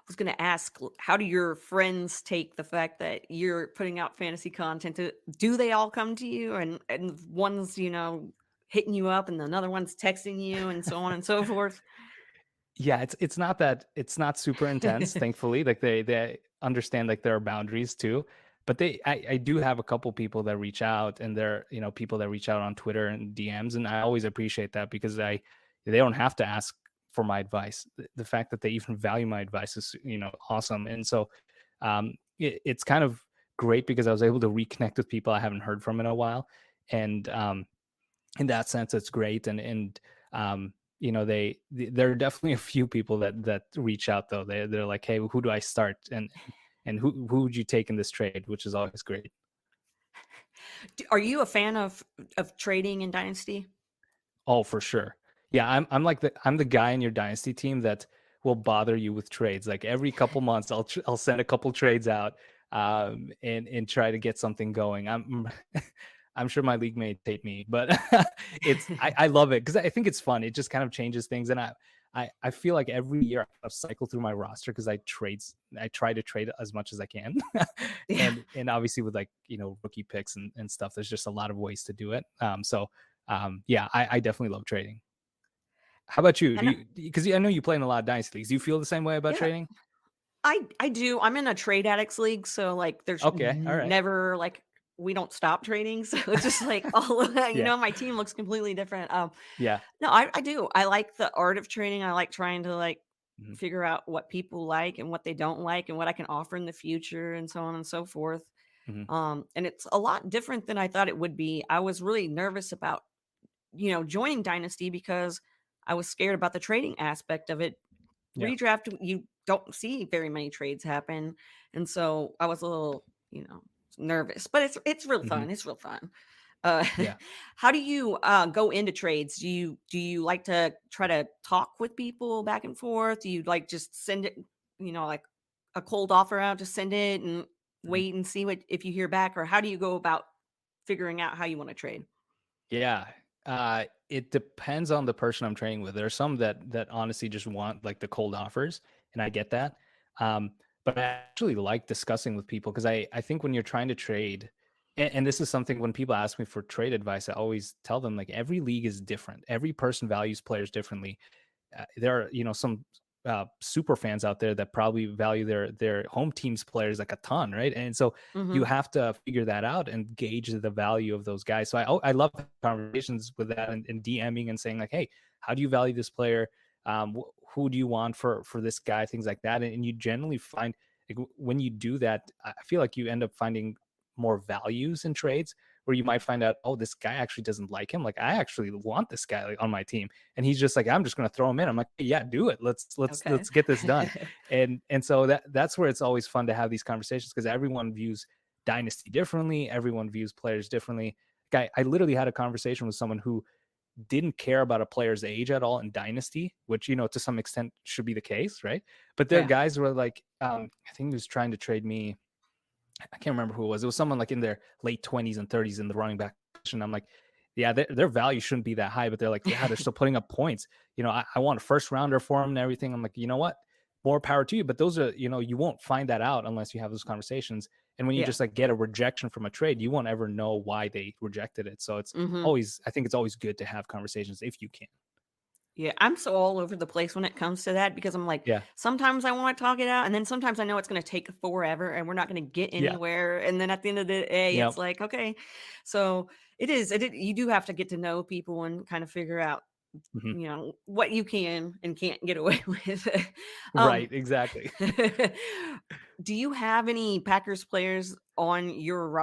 Was gonna ask, how do your friends take the fact that you're putting out fantasy content? Do they all come to you, and one's, hitting you up and another one's texting you and so on and so forth? Yeah, it's not super intense, thankfully. Like they understand like there are boundaries too. But I do have a couple people that reach out, and they're, people that reach out on Twitter and DMs, and I always appreciate that because they don't have to ask for my advice. The fact that they even value my advice is, awesome. And so it's kind of great because I was able to reconnect with people I haven't heard from in a while. And in that sense, it's great. And there are definitely a few people that reach out though. They're like, hey, who do I start, and who would you take in this trade, which is always great. Are you a fan of trading in Dynasty? Oh, for sure. Yeah, I'm the guy in your dynasty team that will bother you with trades. Like every couple months, I'll send a couple trades out, and try to get something going. I'm sure my league mates hate me, but I love it because I think it's fun. It just kind of changes things, and I feel like every year I kind of cycle through my roster because I try to trade as much as I can, Yeah. and obviously with like rookie picks and stuff, there's just a lot of ways to do it. Yeah, I definitely love trading. How about you? Do And you, because I know you play in a lot of dynasty leagues. Do you feel the same way about yeah, trading? I do. I'm in a trade addicts league, so, like, there's Okay, all right. never, like, we don't stop trading, so it's just, like, all of that, Yeah, my team looks completely different. yeah. No, I do. I like the art of trading. I like trying to, like, Mhm, figure out what people like and what they don't like and what I can offer in the future and so on and so forth. mhm. And it's a lot different than I thought it would be. I was really nervous about, joining Dynasty because I was scared about the trading aspect of it. Yeah. redraft, you don't see very many trades happen, and so I was a little, nervous, but it's real Hmm. fun. It's real fun. Uh, Yeah. how do you go into trades? Do you like to try to talk with people back and forth? Do you like just send it, like a cold offer out, just send it and Mhm. wait and see what if you hear back, or how do you go about figuring out how you want to trade? Yeah. It depends on the person I'm trading with. There are some that honestly just want like the cold offers, and I get that. Um, but I actually like discussing with people because I think when you're trying to trade, and this is something when people ask me for trade advice, I always tell them like every league is different. Every person values players differently. There are some super fans out there that probably value their home team's players like a ton, right? And so you Mhm. have to figure that out and gauge the value of those guys. So I love conversations with that and DMing and saying like, hey, how do you value this player? Who do you want for this guy? Things like that, and you generally find like, when you do that, I feel like you end up finding more values in trades where you might find out, oh, this guy actually doesn't like him. Like I actually want this guy like on my team, and he's just like, I'm just going to throw him in. I'm like, yeah, do it. Okay. Let's get this done. And so that's where it's always fun to have these conversations because everyone views Dynasty differently. Everyone views players differently. I literally had a conversation with someone who didn't care about a player's age at all in Dynasty, which to some extent should be the case, right? But there are Yeah. guys who are like, I think he was trying to trade me. I can't remember who it was. It was someone like in their late 20s and 30s in the running back position. I'm like, yeah, their value shouldn't be that high, but they're like, yeah, they're still putting up points. I want a first rounder for them and everything. I'm like, you know what? More power to you. But those are, you won't find that out unless you have those conversations. And when you Yeah. just like get a rejection from a trade, you won't ever know why they rejected it. So Mhm. I think it's always good to have conversations if you can. Yeah, I'm so all over the place when it comes to that because I'm like, Yeah. sometimes I want to talk it out, and then sometimes I know it's going to take forever and we're not going to get Yeah. anywhere. And then at the end of the day, it's Yep. like, okay, so you do have to get to know people and kind of figure out, Hmm. what you can and can't get away with. um, Right. Exactly. do you have any Packers players on your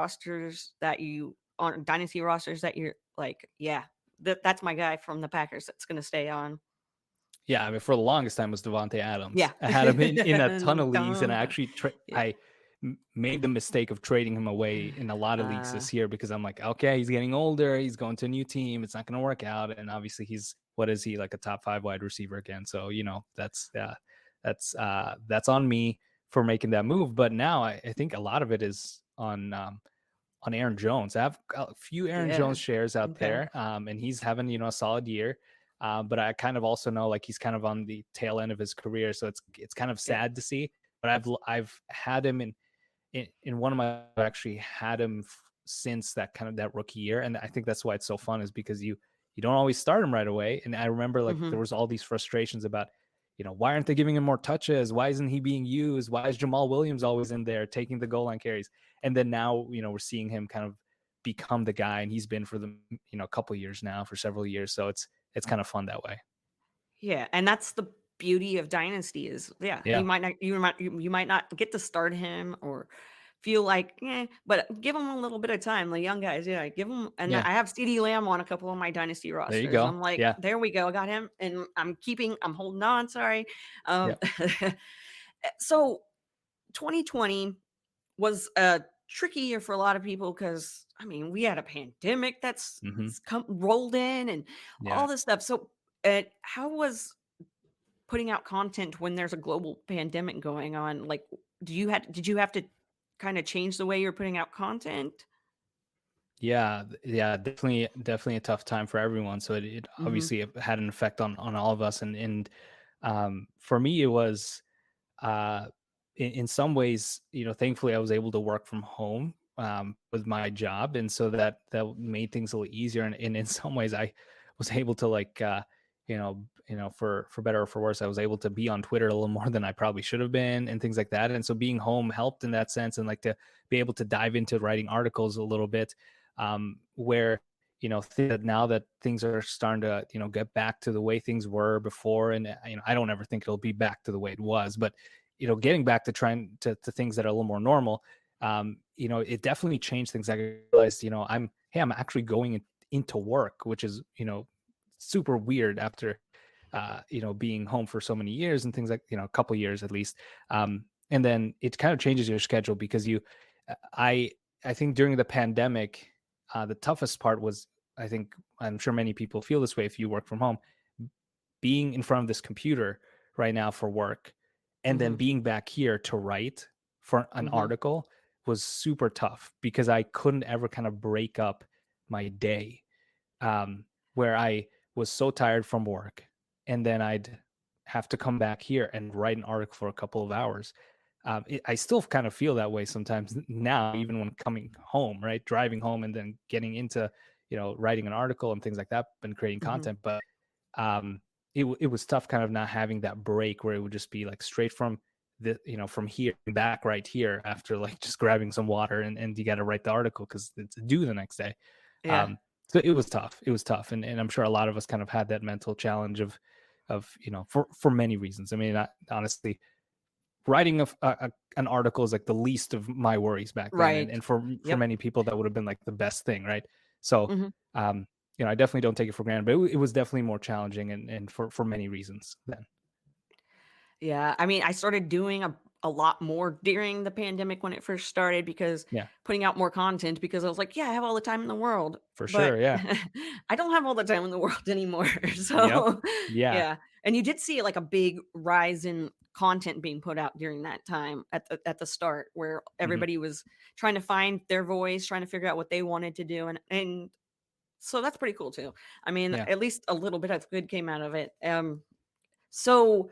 on dynasty rosters that you're like, yeah, that's my guy from the Packers that's going to stay on? Yeah, I mean, for the longest time was Devontae Adams. Yeah. I had him in a ton of leagues, and Dun, I dun. actually Yeah. I made the mistake of trading him away in a lot of leagues Uh, this year because I'm like, okay, he's getting older, he's going to a new team, it's not going to work out, and obviously he's what is he like a top 5 wide receiver again? So that's on me for making that move. But now I think a lot of it is on Aaron Jones. I have a few Aaron yeah. Jones shares out Okay. there, and he's having a solid year. But I kind of also know like he's kind of on the tail end of his career, so it's kind of Yeah. sad to see. But I've had him in one of my I actually had him since that kind of that rookie year, and I think that's why it's so fun is because you don't always start him right away. And I remember like there Mhm. was all these frustrations about why aren't they giving him more touches? Why isn't he being used? Why is Jamal Williams always in there taking the goal line carries? And then now we're seeing him kind of become the guy, and he's been for the a couple years now, for several years. So it's kind of fun that way. Yeah, and that's the beauty of Dynasty is, yeah, Yeah. you might not get to start him or feel like, but give him a little bit of time. The young guys, yeah, give him. And Yeah. I have CD Lamb on a couple of my Dynasty There you rosters. go. I'm like, Yeah. there we go, I got him, and I'm holding on. Sorry. Um, Yeah. so 2020 was a tricky year for a lot of people because I mean we had a pandemic that's Hmm. come rolled in and Yeah. all this stuff. So, how was putting out content when there's a global pandemic going on? Like, did you have to kind of change the way you're putting out content? Yeah, yeah, definitely a tough time for everyone. So it Hmm. obviously had an effect on all of us, and for me it was uh, in some ways, thankfully I was able to work from home with my job, and so that made things a little easier. And in some ways, I was able to like, for better or for worse, I was able to be on Twitter a little more than I probably should have been, and things like that. And so being home helped in that sense, and like to be able to dive into writing articles a little bit, where now that things are starting to get back to the way things were before, and I don't ever think it'll be back to the way it was, but getting back to trying to things that are a little more normal, it definitely changed things. I realized, I'm actually going into work, which is, super weird after being home for so many years and things like, a couple years at least. And then it kind of changes your schedule because I, I think during the pandemic, the toughest part was, I'm sure many people feel this way if you work from home, being in front of this computer right now for work and then Mm-hmm. being back here to write for an Mm-hmm. article was super tough because I couldn't ever kind of break up my day, where I was so tired from work and then I'd have to come back here and write an article for a couple of hours. I still kind of feel that way sometimes now, even when coming home, right? Driving home and then getting into, writing an article and things like that and creating Mm-hmm. content. But um, it was tough kind of not having that break where it would just be like straight from from here back right here after like just grabbing some water and you got to write the article because it's due the next day. Yeah. So it was tough. It was tough. And I'm sure a lot of us kind of had that mental challenge of, for many reasons. I mean, honestly, writing an article is like the least of my worries back then. And, Right. and for Yep. many people, that would have been like the best thing. Right. So, Mm-hmm. um, I definitely don't take it for granted, but it was definitely more challenging and for many reasons then. Yeah, I mean, I started doing a lot more during the pandemic when it first started because Yeah, putting out more content because I was like, yeah, I have all the time in the world. for But sure. Yeah. I don't have all the time in the world anymore. Yep. So, Yeah. yeah. And you did see like a big rise in content being put out during that time at the start where Hmm. everybody was trying to find their voice, trying to figure out what they wanted to do and so that's pretty cool too. I mean, Yeah. at least a little bit of good came out of it. So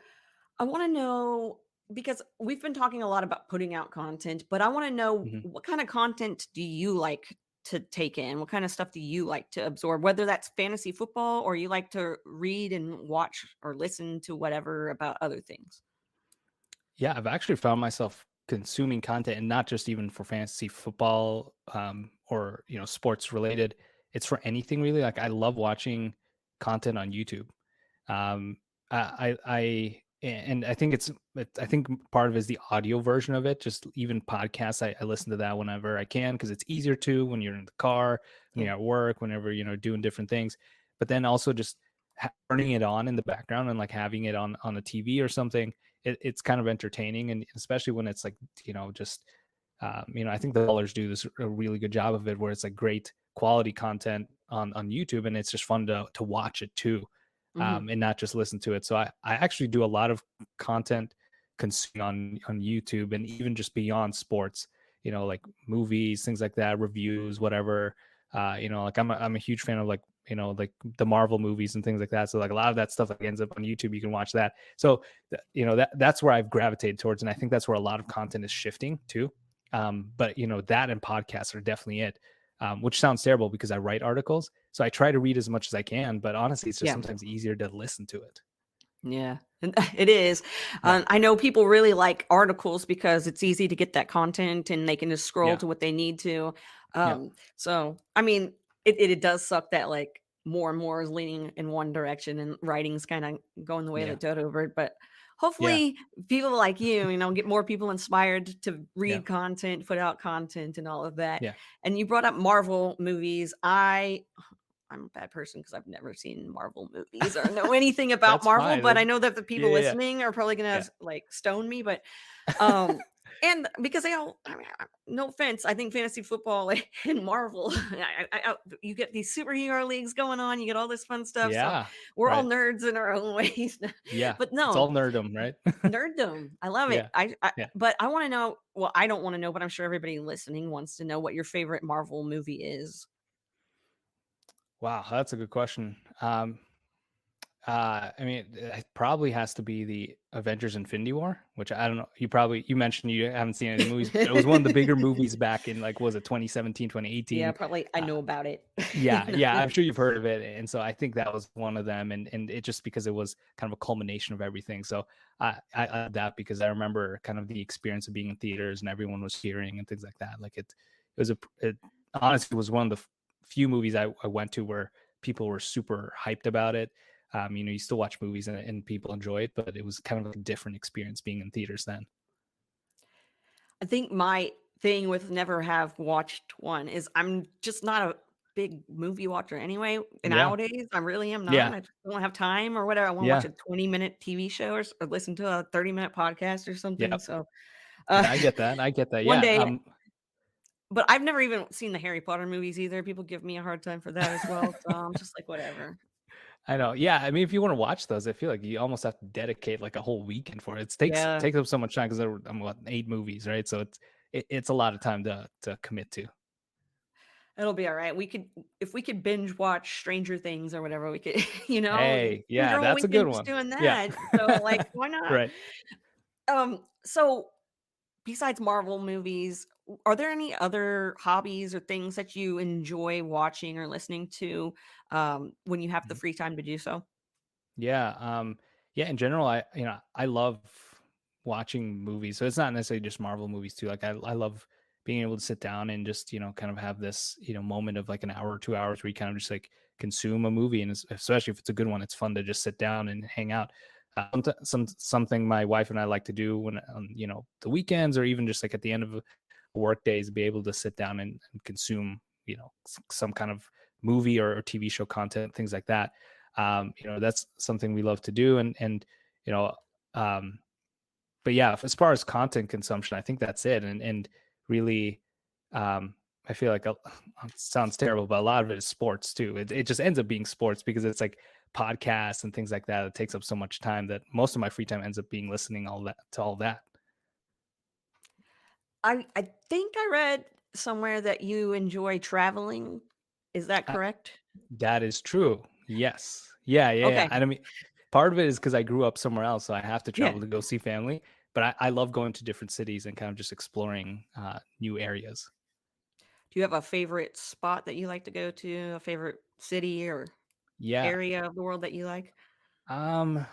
I want to know because we've been talking a lot about putting out content, but I want to know Hmm. what kind of content do you like to take in? What kind of stuff do you like to absorb? Whether that's fantasy football or you like to read and watch or listen to whatever about other things. Yeah, I've actually found myself consuming content and not just even for fantasy football, or sports related. It's for anything really. Like I love watching content on YouTube. Um, and I think I think part of it is the audio version of it. Just even podcasts, I listen to that whenever I can because it's easier to when you're in the car, when Yeah. you're at work, whenever doing different things. But then also just turning it on in the background and like having it on a TV or something. It's kind of entertaining, and especially when it's like just I think the ballers do this a really good job of it, where it's like great quality content on YouTube, and it's just fun to watch it too, Hmm. and not just listen to it. So I actually do a lot of content consuming on YouTube, and even just beyond sports, like movies, things like that, reviews, whatever. Like I'm a huge fan of like like the Marvel movies and things like that. So like a lot of that stuff like ends up on YouTube. You can watch that. So that's where I've gravitated towards, and I think that's where a lot of content is shifting too. But that and podcasts are definitely it. Which sounds terrible because I write articles. So I try to read as much as I can, but honestly, it's just Yeah. sometimes easier to listen to it. Yeah, and it is. Yeah. I know people really like articles because it's easy to get that content and they can just scroll Yeah. to what they need to. Yeah. So I mean, it does suck that like more and more is leaning in one direction and writing's kind of going the way of the Yeah. dodo bird. But Yeah. hopefully, people like you, get more people inspired to Yeah. read content, put out content, and all of that. Yeah. And you brought up Marvel movies. I'm a bad person because I've never seen Marvel movies or know anything about That's Marvel, fine. but I know that the Yeah. people Yeah. listening are probably gonna Yeah. like stone me. But um, and because they all, I mean, no offense, I think fantasy football and Marvel, you get these superhero leagues going on, you get all this fun stuff. So Yeah. we're all Right. nerds in our own ways. Yeah. But It's no, all nerdum, right? nerddom, I love it. Yeah. Yeah. But I want to know. Well, I don't want to know, but I'm sure everybody listening wants to know what your favorite Marvel movie is. Wow, that's a good question. I mean, it probably has to be the Avengers Infinity War, which I don't know. You mentioned you haven't seen any movies, but it was one of the bigger movies back in like, was it 2017, Yeah, 2018? probably I Uh, know about it. yeah, yeah, I'm sure you've heard of it. And so I think that was one of them. And it just because it was kind of a culmination of everything. So I love that because I remember kind of the experience of being in theaters and everyone was cheering and things like that. Like it honestly was one of the few movies I went to where people were super hyped about it. You still watch movies and people enjoy it, but it was kind of a different experience being in theaters then. I think my thing with never have watched one is I'm just not a big movie watcher anyway. And Yeah. nowadays, I really am not. Yeah. I just don't have time or whatever. I want to watch Yeah. a 20-minute TV show or listen to a 30-minute podcast or something. Yep. So, uh, Yeah, I get that. I get that. one Yeah. day, but I've never even seen the Harry Potter movies either. People give me a hard time for that as well. So I'm just like, whatever. I know. Yeah, I mean, if you wanna watch those, I feel like you almost have to dedicate, like, a whole weekend for it. It Yeah. takes up so much time 'cause there were, what, 8 movies, right? So it's a lot of time to commit to. It'll be alright. If we could binge watch Stranger Things or whatever, we could, Hey, spend yeah, your whole that's a good weekend just one. doing Yeah. that. So, like, why not? Right. So besides Marvel movies, are there any other hobbies or things that you enjoy watching or listening to, when you have the Mhm. free time to do so? Yeah, yeah, in general, I love watching movies, so it's not necessarily just Marvel movies too, like, I love being able to sit down and just, kind of have this, moment of, like, an hour or 2 hours where you kind of just, like, consume a movie, and especially if it's a good one, it's fun to just sit down and hang out. Something my wife and I like to do when, the weekends or even just, like, at the end of a work days, be able to sit down and consume, some kind of movie or TV show content, things like that. That's something we love to do, and you know um but yeah, as far as content consumption, I think that's it. And really, I feel like it sounds terrible, but a lot of it is sports too. It just ends up being sports because it's like podcasts and things like that. It takes up so much time that most of my free time ends up being listening all that. I think I read somewhere that you enjoy traveling. Is that uh, correct? that is true. Yes. Yeah. Okay. And I mean, part of it is because I grew up somewhere else, so I have to Yeah. travel to go see family. But I love going to different cities and kind of just exploring new areas. Do you have a favorite spot that you like to go to? A favorite city or Yeah. area of the world that you like? Um,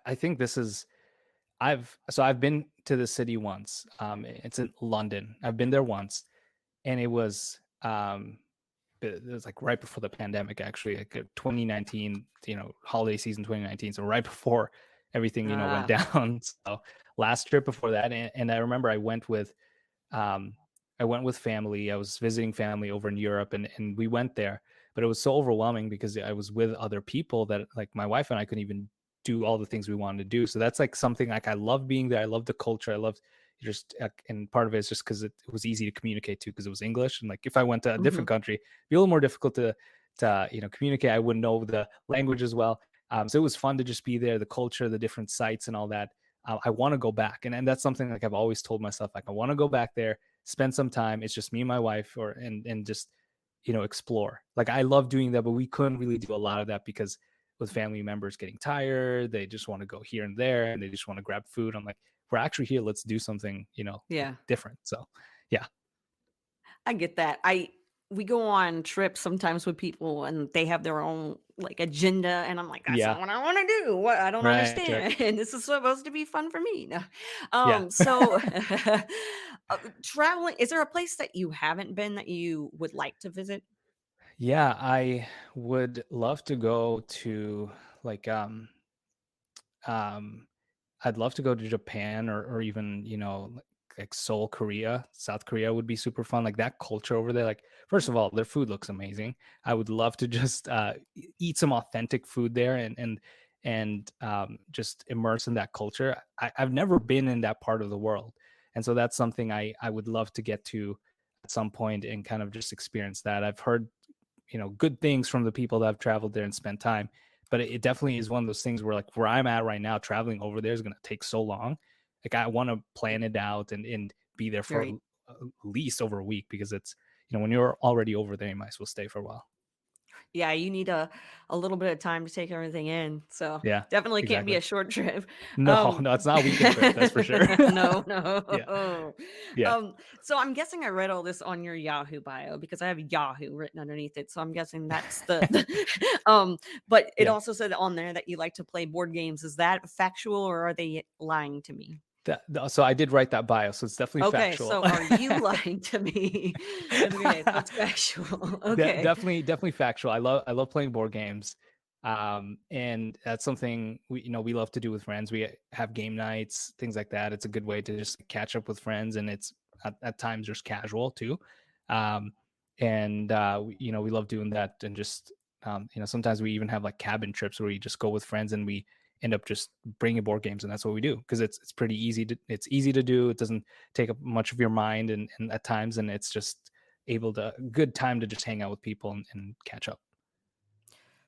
I think this is I've been to the city once. It's in London. I've been there once, and it was like right before the pandemic, actually, like 2019, holiday season 2019. So right before everything, went Ah, down. So last trip before that, and I remember um, I went with family. I was visiting family over in Europe, and we went there. But it was so overwhelming because I was with other people that, like, my wife and I couldn't even do all the things we wanted to do. So that's like something, like, I love being there. I love the culture. I love just and part of it is just because it was easy to communicate to because it was English. And like if I went to a different mhm. country, it'd be a little more difficult to communicate. I wouldn't know the language as well. So it was fun to just be there, the culture, the different sites, and all that. I want to go back, and that's something, like, I've always told myself, like, I want to go back there, spend some time. It's just me and my wife, and just explore. Like, I love doing that, but we couldn't really do a lot of that because with family members getting tired, they just want to go here and there, and they just want to grab food. I'm like, we're actually here. Let's do something, Yeah. different. So, yeah, I get that. I We go on trips sometimes with people and they have their own like agenda and I'm like, that's yeah, not what I want to do. What I don't right, right, understand. And this is supposed to be fun for me. No. yeah. So traveling, is there a place that you haven't been that you would like to visit? Yeah, I would love to go to, like, um I'd love to go to Japan, or even, like Seoul, Korea. South Korea would be super fun. Like, that culture over there. Like, first of all, their food looks amazing. I would love to just eat some authentic food there, and just immerse in that culture. I've never been in that part of the world, and so that's something I would love to get to at some point and kind of just experience that. I've heard good things from the people that have traveled there and spent time, but it definitely is one of those things where, like, where I'm at right now, traveling over there is going to take so long. Like, I want to plan it out and be there for Right. at least over a week, because it's, when you're already over there, you might as well stay for a while. Yeah, you need a little bit of time to take everything in. So Yeah, definitely can't be exactly. a short trip. No, Um no, it's not a weekend trip, that's for sure. no, Yeah, no. yeah, So I'm guessing I read all this on your Yahoo bio because I have Yahoo written underneath it. So I'm guessing that's but it yeah. also said on there that you like to play board games. Is that factual or are they lying to me? So I did write that bio, so it's definitely Okay, factual. so are you lying to me? Okay, so it's factual. Okay. Definitely factual. I love playing board games. And that's something we love to do with friends. We have game nights, things like that. It's a good way to just catch up with friends, and it's at times just casual too. Um, and we love doing that. And just sometimes we even have like cabin trips where we just go with friends and we end up just bringing board games, and that's what we do because it's pretty easy to do. It doesn't take up much of your mind, and at times, and it's just able to good time to just hang out with people and catch up.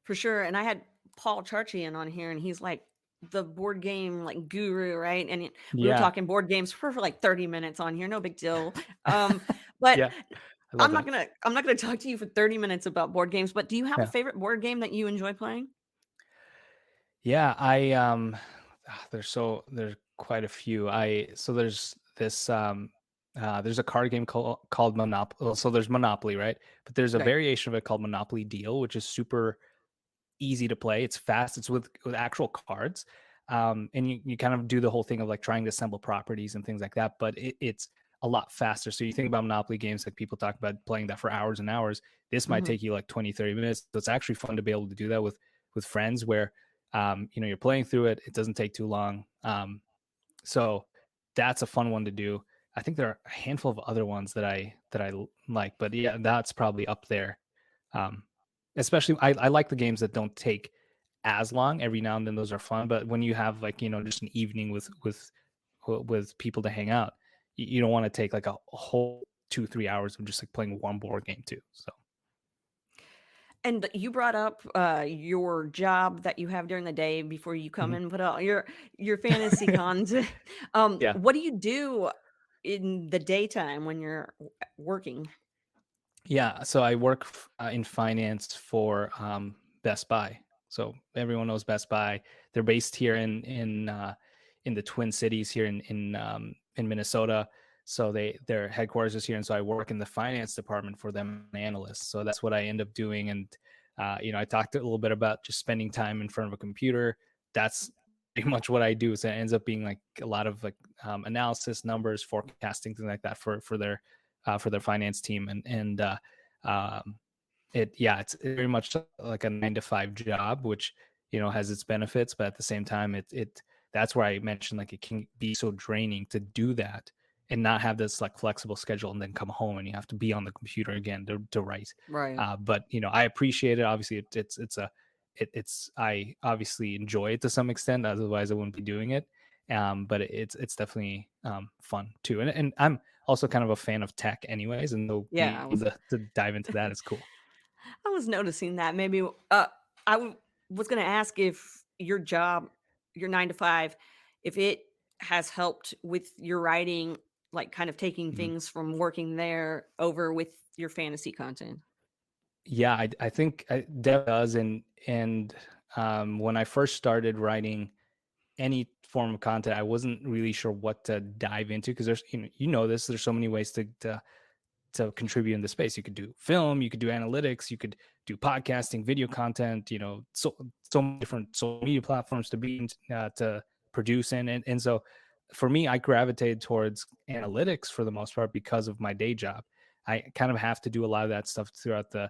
For sure, and I had Paul Charchian on here, and he's like the board game like guru, right? And we were Yeah. talking board games for like 30 minutes on here, no big deal. But Yeah, I love that. I'm not gonna talk to you for 30 minutes about board games. But do you have a Yeah. favorite board game that you enjoy playing? Yeah, there's quite a few. I so there's this there's a card game called Monopoly. So there's Monopoly, right? But there's a Right. variation of it called Monopoly Deal, which is super easy to play. It's fast. It's with actual cards, and you kind of do the whole thing of like trying to assemble properties and things like that. But it's a lot faster. So you think about Monopoly games, like people talk about playing that for hours and hours. This might Mhm. take you like 20, 30 minutes. So it's actually fun to be able to do that with friends where you're playing through it. It doesn't take too long. So that's a fun one to do. I think there are a handful of other ones that I like, but yeah, that's probably up there. Um, Especially, I like the games that don't take as long. Every now and then, those are fun. But when you have like just an evening with people to hang out, you don't want to take like a whole 2 3 hours of just like playing one board game too. So And you brought up, your job that you have during the day before you come mhm. in and put out your fantasy content. Yeah. What do you do in the daytime when you're working? Yeah, so I work in finance for Best Buy. So everyone knows Best Buy. They're based here in the Twin Cities here in Minnesota. So their headquarters is here, and so I work in the finance department for them, an analyst. So that's what I end up doing. And I talked a little bit about just spending time in front of a computer. That's pretty much what I do. So it ends up being like a lot of like analysis, numbers, forecasting, things like that for their finance team. Um, it's very much like a 9 to 5 job, which has its benefits, but at the same time, it that's where I mentioned like it can be so draining to do that and not have this like flexible schedule and then come home and you have to be on the computer again to write. Right. But I appreciate it. Obviously, it's I obviously enjoy it to some extent. Otherwise, I wouldn't be doing it. But it's definitely fun too. And I'm also kind of a fan of tech, anyways, and so Yeah, I being able was to dive into that is cool. I was noticing that maybe, was gonna ask if your job, your 9 to 5, if it has helped with your writing, like, kind of taking Mhm. things from working there over with your fantasy content. Yeah, I think that does. And when I first started writing any form of content, I wasn't really sure what to dive into because there's this. There's so many ways to contribute in the space. You could do film, you could do analytics, you could do podcasting, video content, so many different social media platforms to be to produce in. And so for me, I gravitated towards analytics for the most part because of my day job. I kind of have to do a lot of that stuff throughout the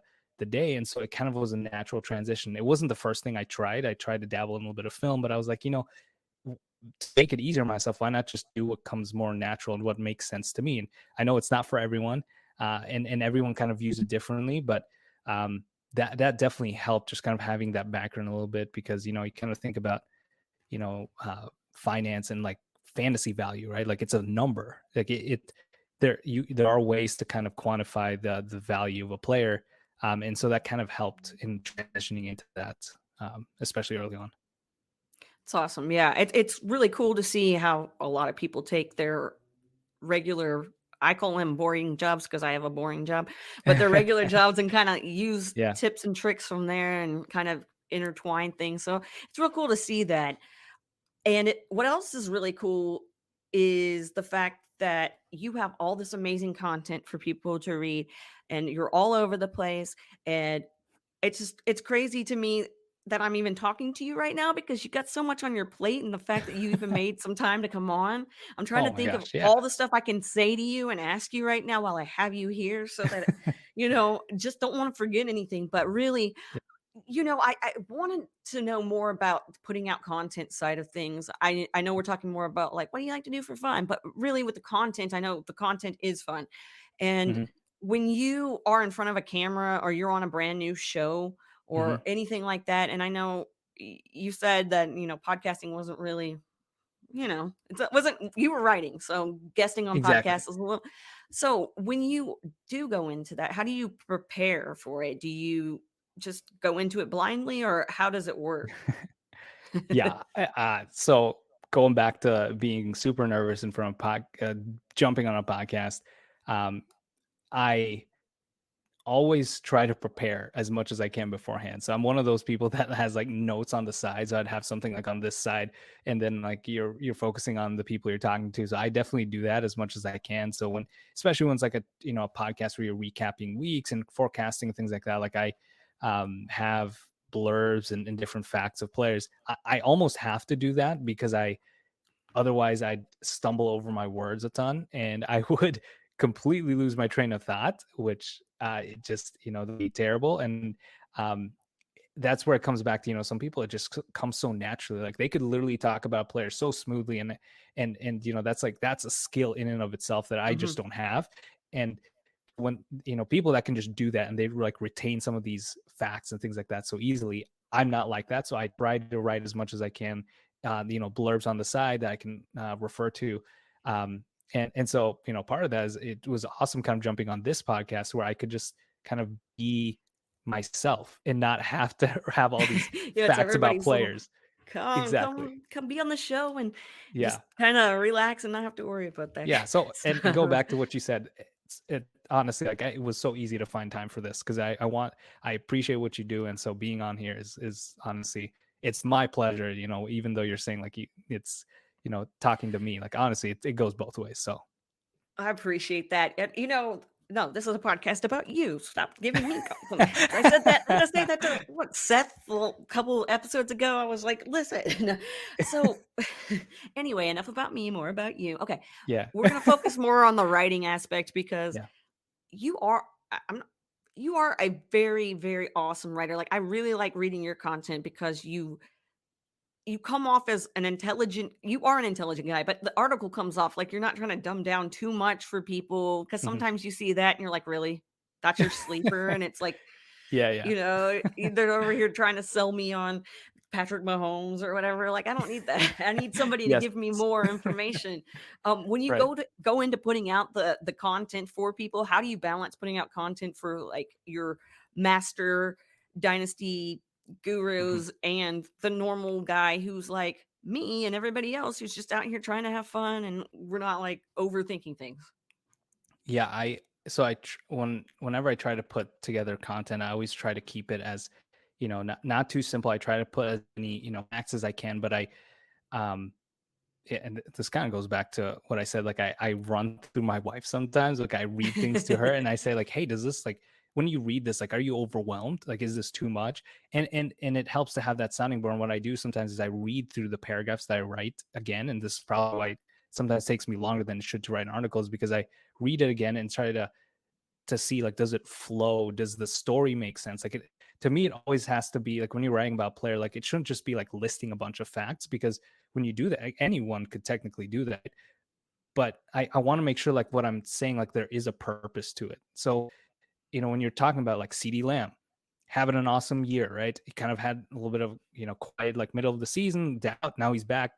day. And so it kind of was a natural transition. It wasn't the first thing I tried. I tried to dabble in a little bit of film, but I was like, to make it easier on myself, why not just do what comes more natural and what makes sense to me? And I know it's not for everyone, and everyone kind of views it differently, but that definitely helped just kind of having that background a little bit because you kind of think about finance and like fantasy value, right? Like it's a number. Like there are ways to kind of quantify the value of a player, and so that kind of helped in transitioning into that, especially early on. It's awesome, yeah, it's really cool to see how a lot of people take their regular, I call them boring jobs because I have a boring job, but their regular jobs and kinda use Yeah. tips and tricks from there and kind of intertwine things, so it's real cool to see that. And what else is really cool is the fact that you have all this amazing content for people to read, and you're all over the place, and it's crazy to me that I'm even talking to you right now because you got so much on your plate, and the fact that you even made some time to come on. I'm trying to Oh my think of gosh, yeah. all the stuff I can say to you and ask you right now while I have you here so that, just don't wanna forget anything, but really, I wanted to know more about the putting out content side of things. I know we're talking more about, like, what do you like to do for fun? But really with the content, I know the content is fun. And Mhm. when you are in front of a camera or you're on a brand new show or Mhm. anything like that, and I know you said that, podcasting wasn't really, it wasn't, you were writing, so guesting on Exactly. podcasts is a little. So when you do go into that, how do you prepare for it? Do you just go into it blindly, or how does it work? Yeah. So going back to being super nervous in front of jumping on a podcast, um, I always try to prepare as much as I can beforehand. So I'm one of those people that has like notes on the side. So I'd have something like on this side, and then like you're focusing on the people you're talking to. So I definitely do that as much as I can. So when, especially when it's like a podcast where you're recapping weeks and forecasting things like that, like I have blurbs and different facts of players. I almost have to do that because otherwise I'd stumble over my words a ton and I would completely lose my train of thought, which it just, that'd be terrible. And um, that's where it comes back to, some people, it just comes so naturally. Like they could literally talk about players so smoothly. And, that's a skill in and of itself that I Hmm. just don't have. And when, people that can just do that and they like retain some of these facts and things like that so easily, I'm not like that. So I try to write as much as I can, blurbs on the side that I can refer to. And so, part of that is it was awesome kind of jumping on this podcast where I could just kind of be myself and not have to have all these It's facts about everybody's little, players. come, Exactly. come, be on the show and just Yeah. kind of relax and not have to worry about that. Yeah. So, and go So, back to what you said. It honestly, like it was so easy to find time for this because I appreciate what you do. And so being on here is honestly, it's my pleasure, even though you're saying like it's, talking to me, like honestly, it goes both ways. So I appreciate that. And no, this is a podcast about you. Stop giving me compliments. I said that. Did I say that to what Seth a couple episodes ago? I was like, listen. So anyway, enough about me, more about you. Okay, yeah. we're gonna focus more on the writing aspect because Yeah. you are. I'm. You are a very, very awesome writer. Like I really like reading your content because you come off as an intelligent, you are an intelligent guy, but the article comes off like you're not trying to dumb down too much for people, because Mhm. sometimes you see that and you're like, really, that's your sleeper? And it's like, Yeah. Yeah. they're over here trying to sell me on Patrick Mahomes or whatever. Like, I don't need that. I need somebody to Yes. give me more information. When you Right. go into putting out the content for people, how do you balance putting out content for like your master dynasty Mhm. gurus and the normal guy who's like me and everybody else who's just out here trying to have fun and we're not like overthinking things? Yeah, whenever I try to put together content, I always try to keep it as, not too simple. I try to put as many, facts as I can, but um, and this kind of goes back to what I said. Like I run through my wife sometimes. Like I read things to her, and I say like, "Hey, does this like when you read this, like, are you overwhelmed? Like, is this too much?" And it helps to have that sounding board. And what I do sometimes is I read through the paragraphs that I write again, and this is probably why it sometimes takes me longer than it should to write articles because I read it again and try to see like does it flow, does the story make sense, like it to me it always has to be like when you're writing about a player, like it shouldn't just be like listing a bunch of facts because when you do that anyone could technically do that, but I want to make sure like what I'm saying, like there is a purpose to it. So when you're talking about like CD Lamb having an awesome year, right? He kind of had a little bit of, quiet like middle of the season doubt. Now he's back,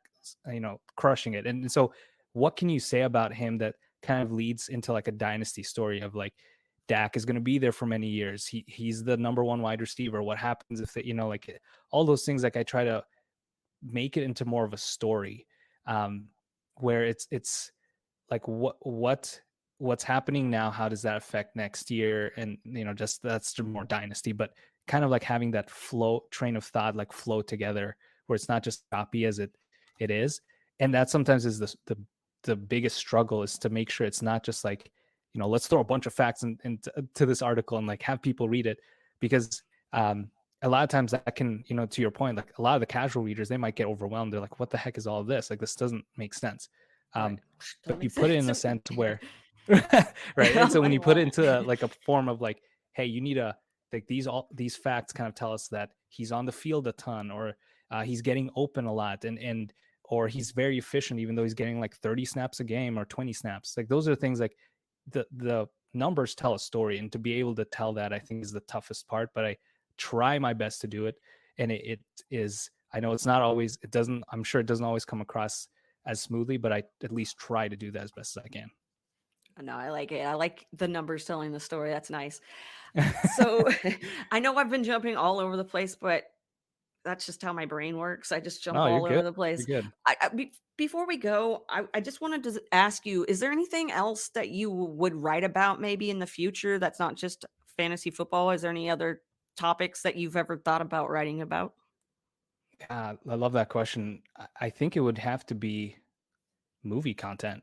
crushing it. And so what can you say about him that kind of leads into like a dynasty story of like Dak is going to be there for many years. He's the number one wide receiver. What happens if they, like all those things, like I try to make it into more of a story, um, where it's like what's happening now, how does that affect next year, and just that's more dynasty, but kind of like having that flow train of thought like flow together where it's not just copy as it is. And that sometimes is the biggest struggle, is to make sure it's not just like let's throw a bunch of facts into this article and like have people read it, because um a lot of times that can, to your point, like a lot of the casual readers, they might get overwhelmed. They're like, what the heck is all of this? Like, this doesn't make sense. Right. um but Doesn't you make put it sense in a to me. sense where right. And I'm so when like, you put it what? into like a form of like, hey, you need a like these facts kind of tell us that he's on the field a ton, or he's getting open a lot, and or he's very efficient even though he's getting like 30 snaps a game or 20 snaps. Like those are things like the numbers tell a story, and to be able to tell that, I think, is the toughest part. But I try my best to do it, and it is. I know it's not always. It doesn't. I'm sure it doesn't always come across as smoothly, but I at least try to do that as best as I can. No, I like it. I like the numbers telling the story. That's nice. So I know I've been jumping all over the place, but that's just how my brain works. I just jump No, you're all over good. the place. You're good. Before we go, I just wanted to ask you, is there anything else that you would write about maybe in the future that's not just fantasy football? Is there any other topics that you've ever thought about writing about? I love that question. I think it would have to be movie content.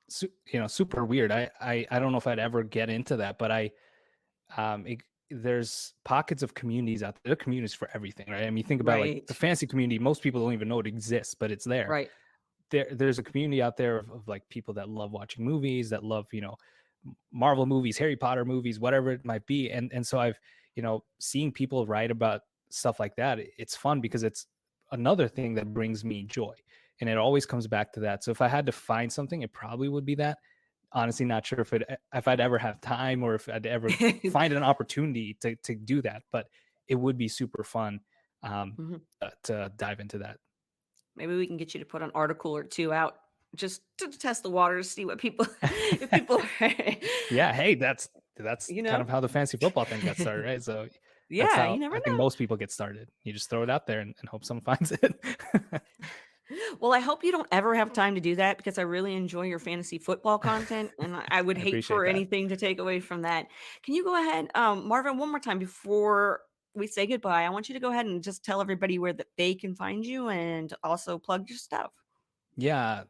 Super weird. I don't know if I'd ever get into that, but there's pockets of communities out there. There are communities for everything, right? I mean, think about like Right. the fantasy community. Most people don't even know it exists, but it's there. Right. There's a community out there of like people that love watching movies, that love, Marvel movies, Harry Potter movies, whatever it might be. And so I've, seeing people write about stuff like that, it's fun because it's another thing that brings me joy. And it always comes back to that. So if I had to find something, it probably would be that. Honestly, not sure if I'd ever have time or if I'd ever find an opportunity to do that, but it would be super fun to dive into that. Maybe we can get you to put an article or two out just to test the waters, see what people if people Yeah, hey, that's you kind know? of how the fantasy football thing got started, right? So that's Yeah, you how never I think know. most people get started. You just throw it out there and hope someone finds it. Well, I hope you don't ever have time to do that because I really enjoy your fantasy football content, and I would I hate appreciate for that. anything to take away from that. Can you go ahead, Marvin, one more time before we say goodbye? I want you to go ahead and just tell everybody where that they can find you and also plug your stuff. Yeah,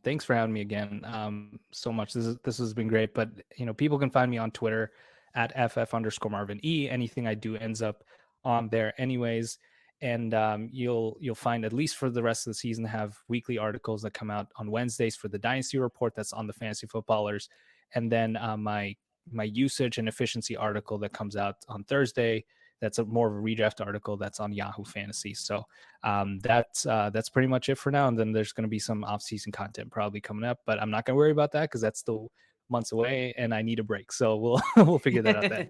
thanks for having me again. So much. This has been great. But people can find me on Twitter at ff_Marvin E. Anything I do ends up on there, anyways. And you'll find, at least for the rest of the season, have weekly articles that come out on Wednesdays for the Dynasty report. That's on the fantasy footballers, and then my usage and efficiency article that comes out on Thursday. That's more of a redraft article that's on Yahoo Fantasy. So that's pretty much it for now. And then there's going to be some off-season content probably coming up, but I'm not going to worry about that because that's still months away and I need a break. So we'll figure that out then.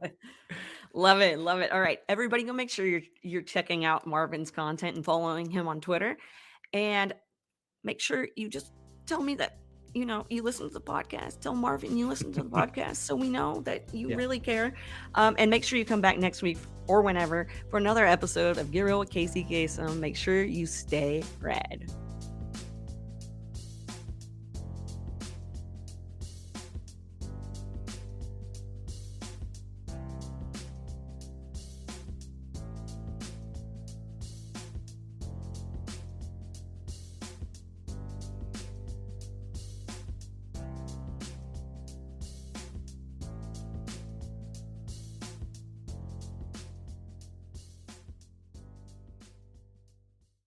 Love it, love it. All right, everybody, go make sure you're checking out Marvin's content and following him on Twitter, and make sure you just tell me that you listen to the podcast. Tell Marvin you listen to the podcast so we know that you really care. And make sure you come back next week or whenever for another episode of Get Real with Kacey Kasem. Make sure you stay rad.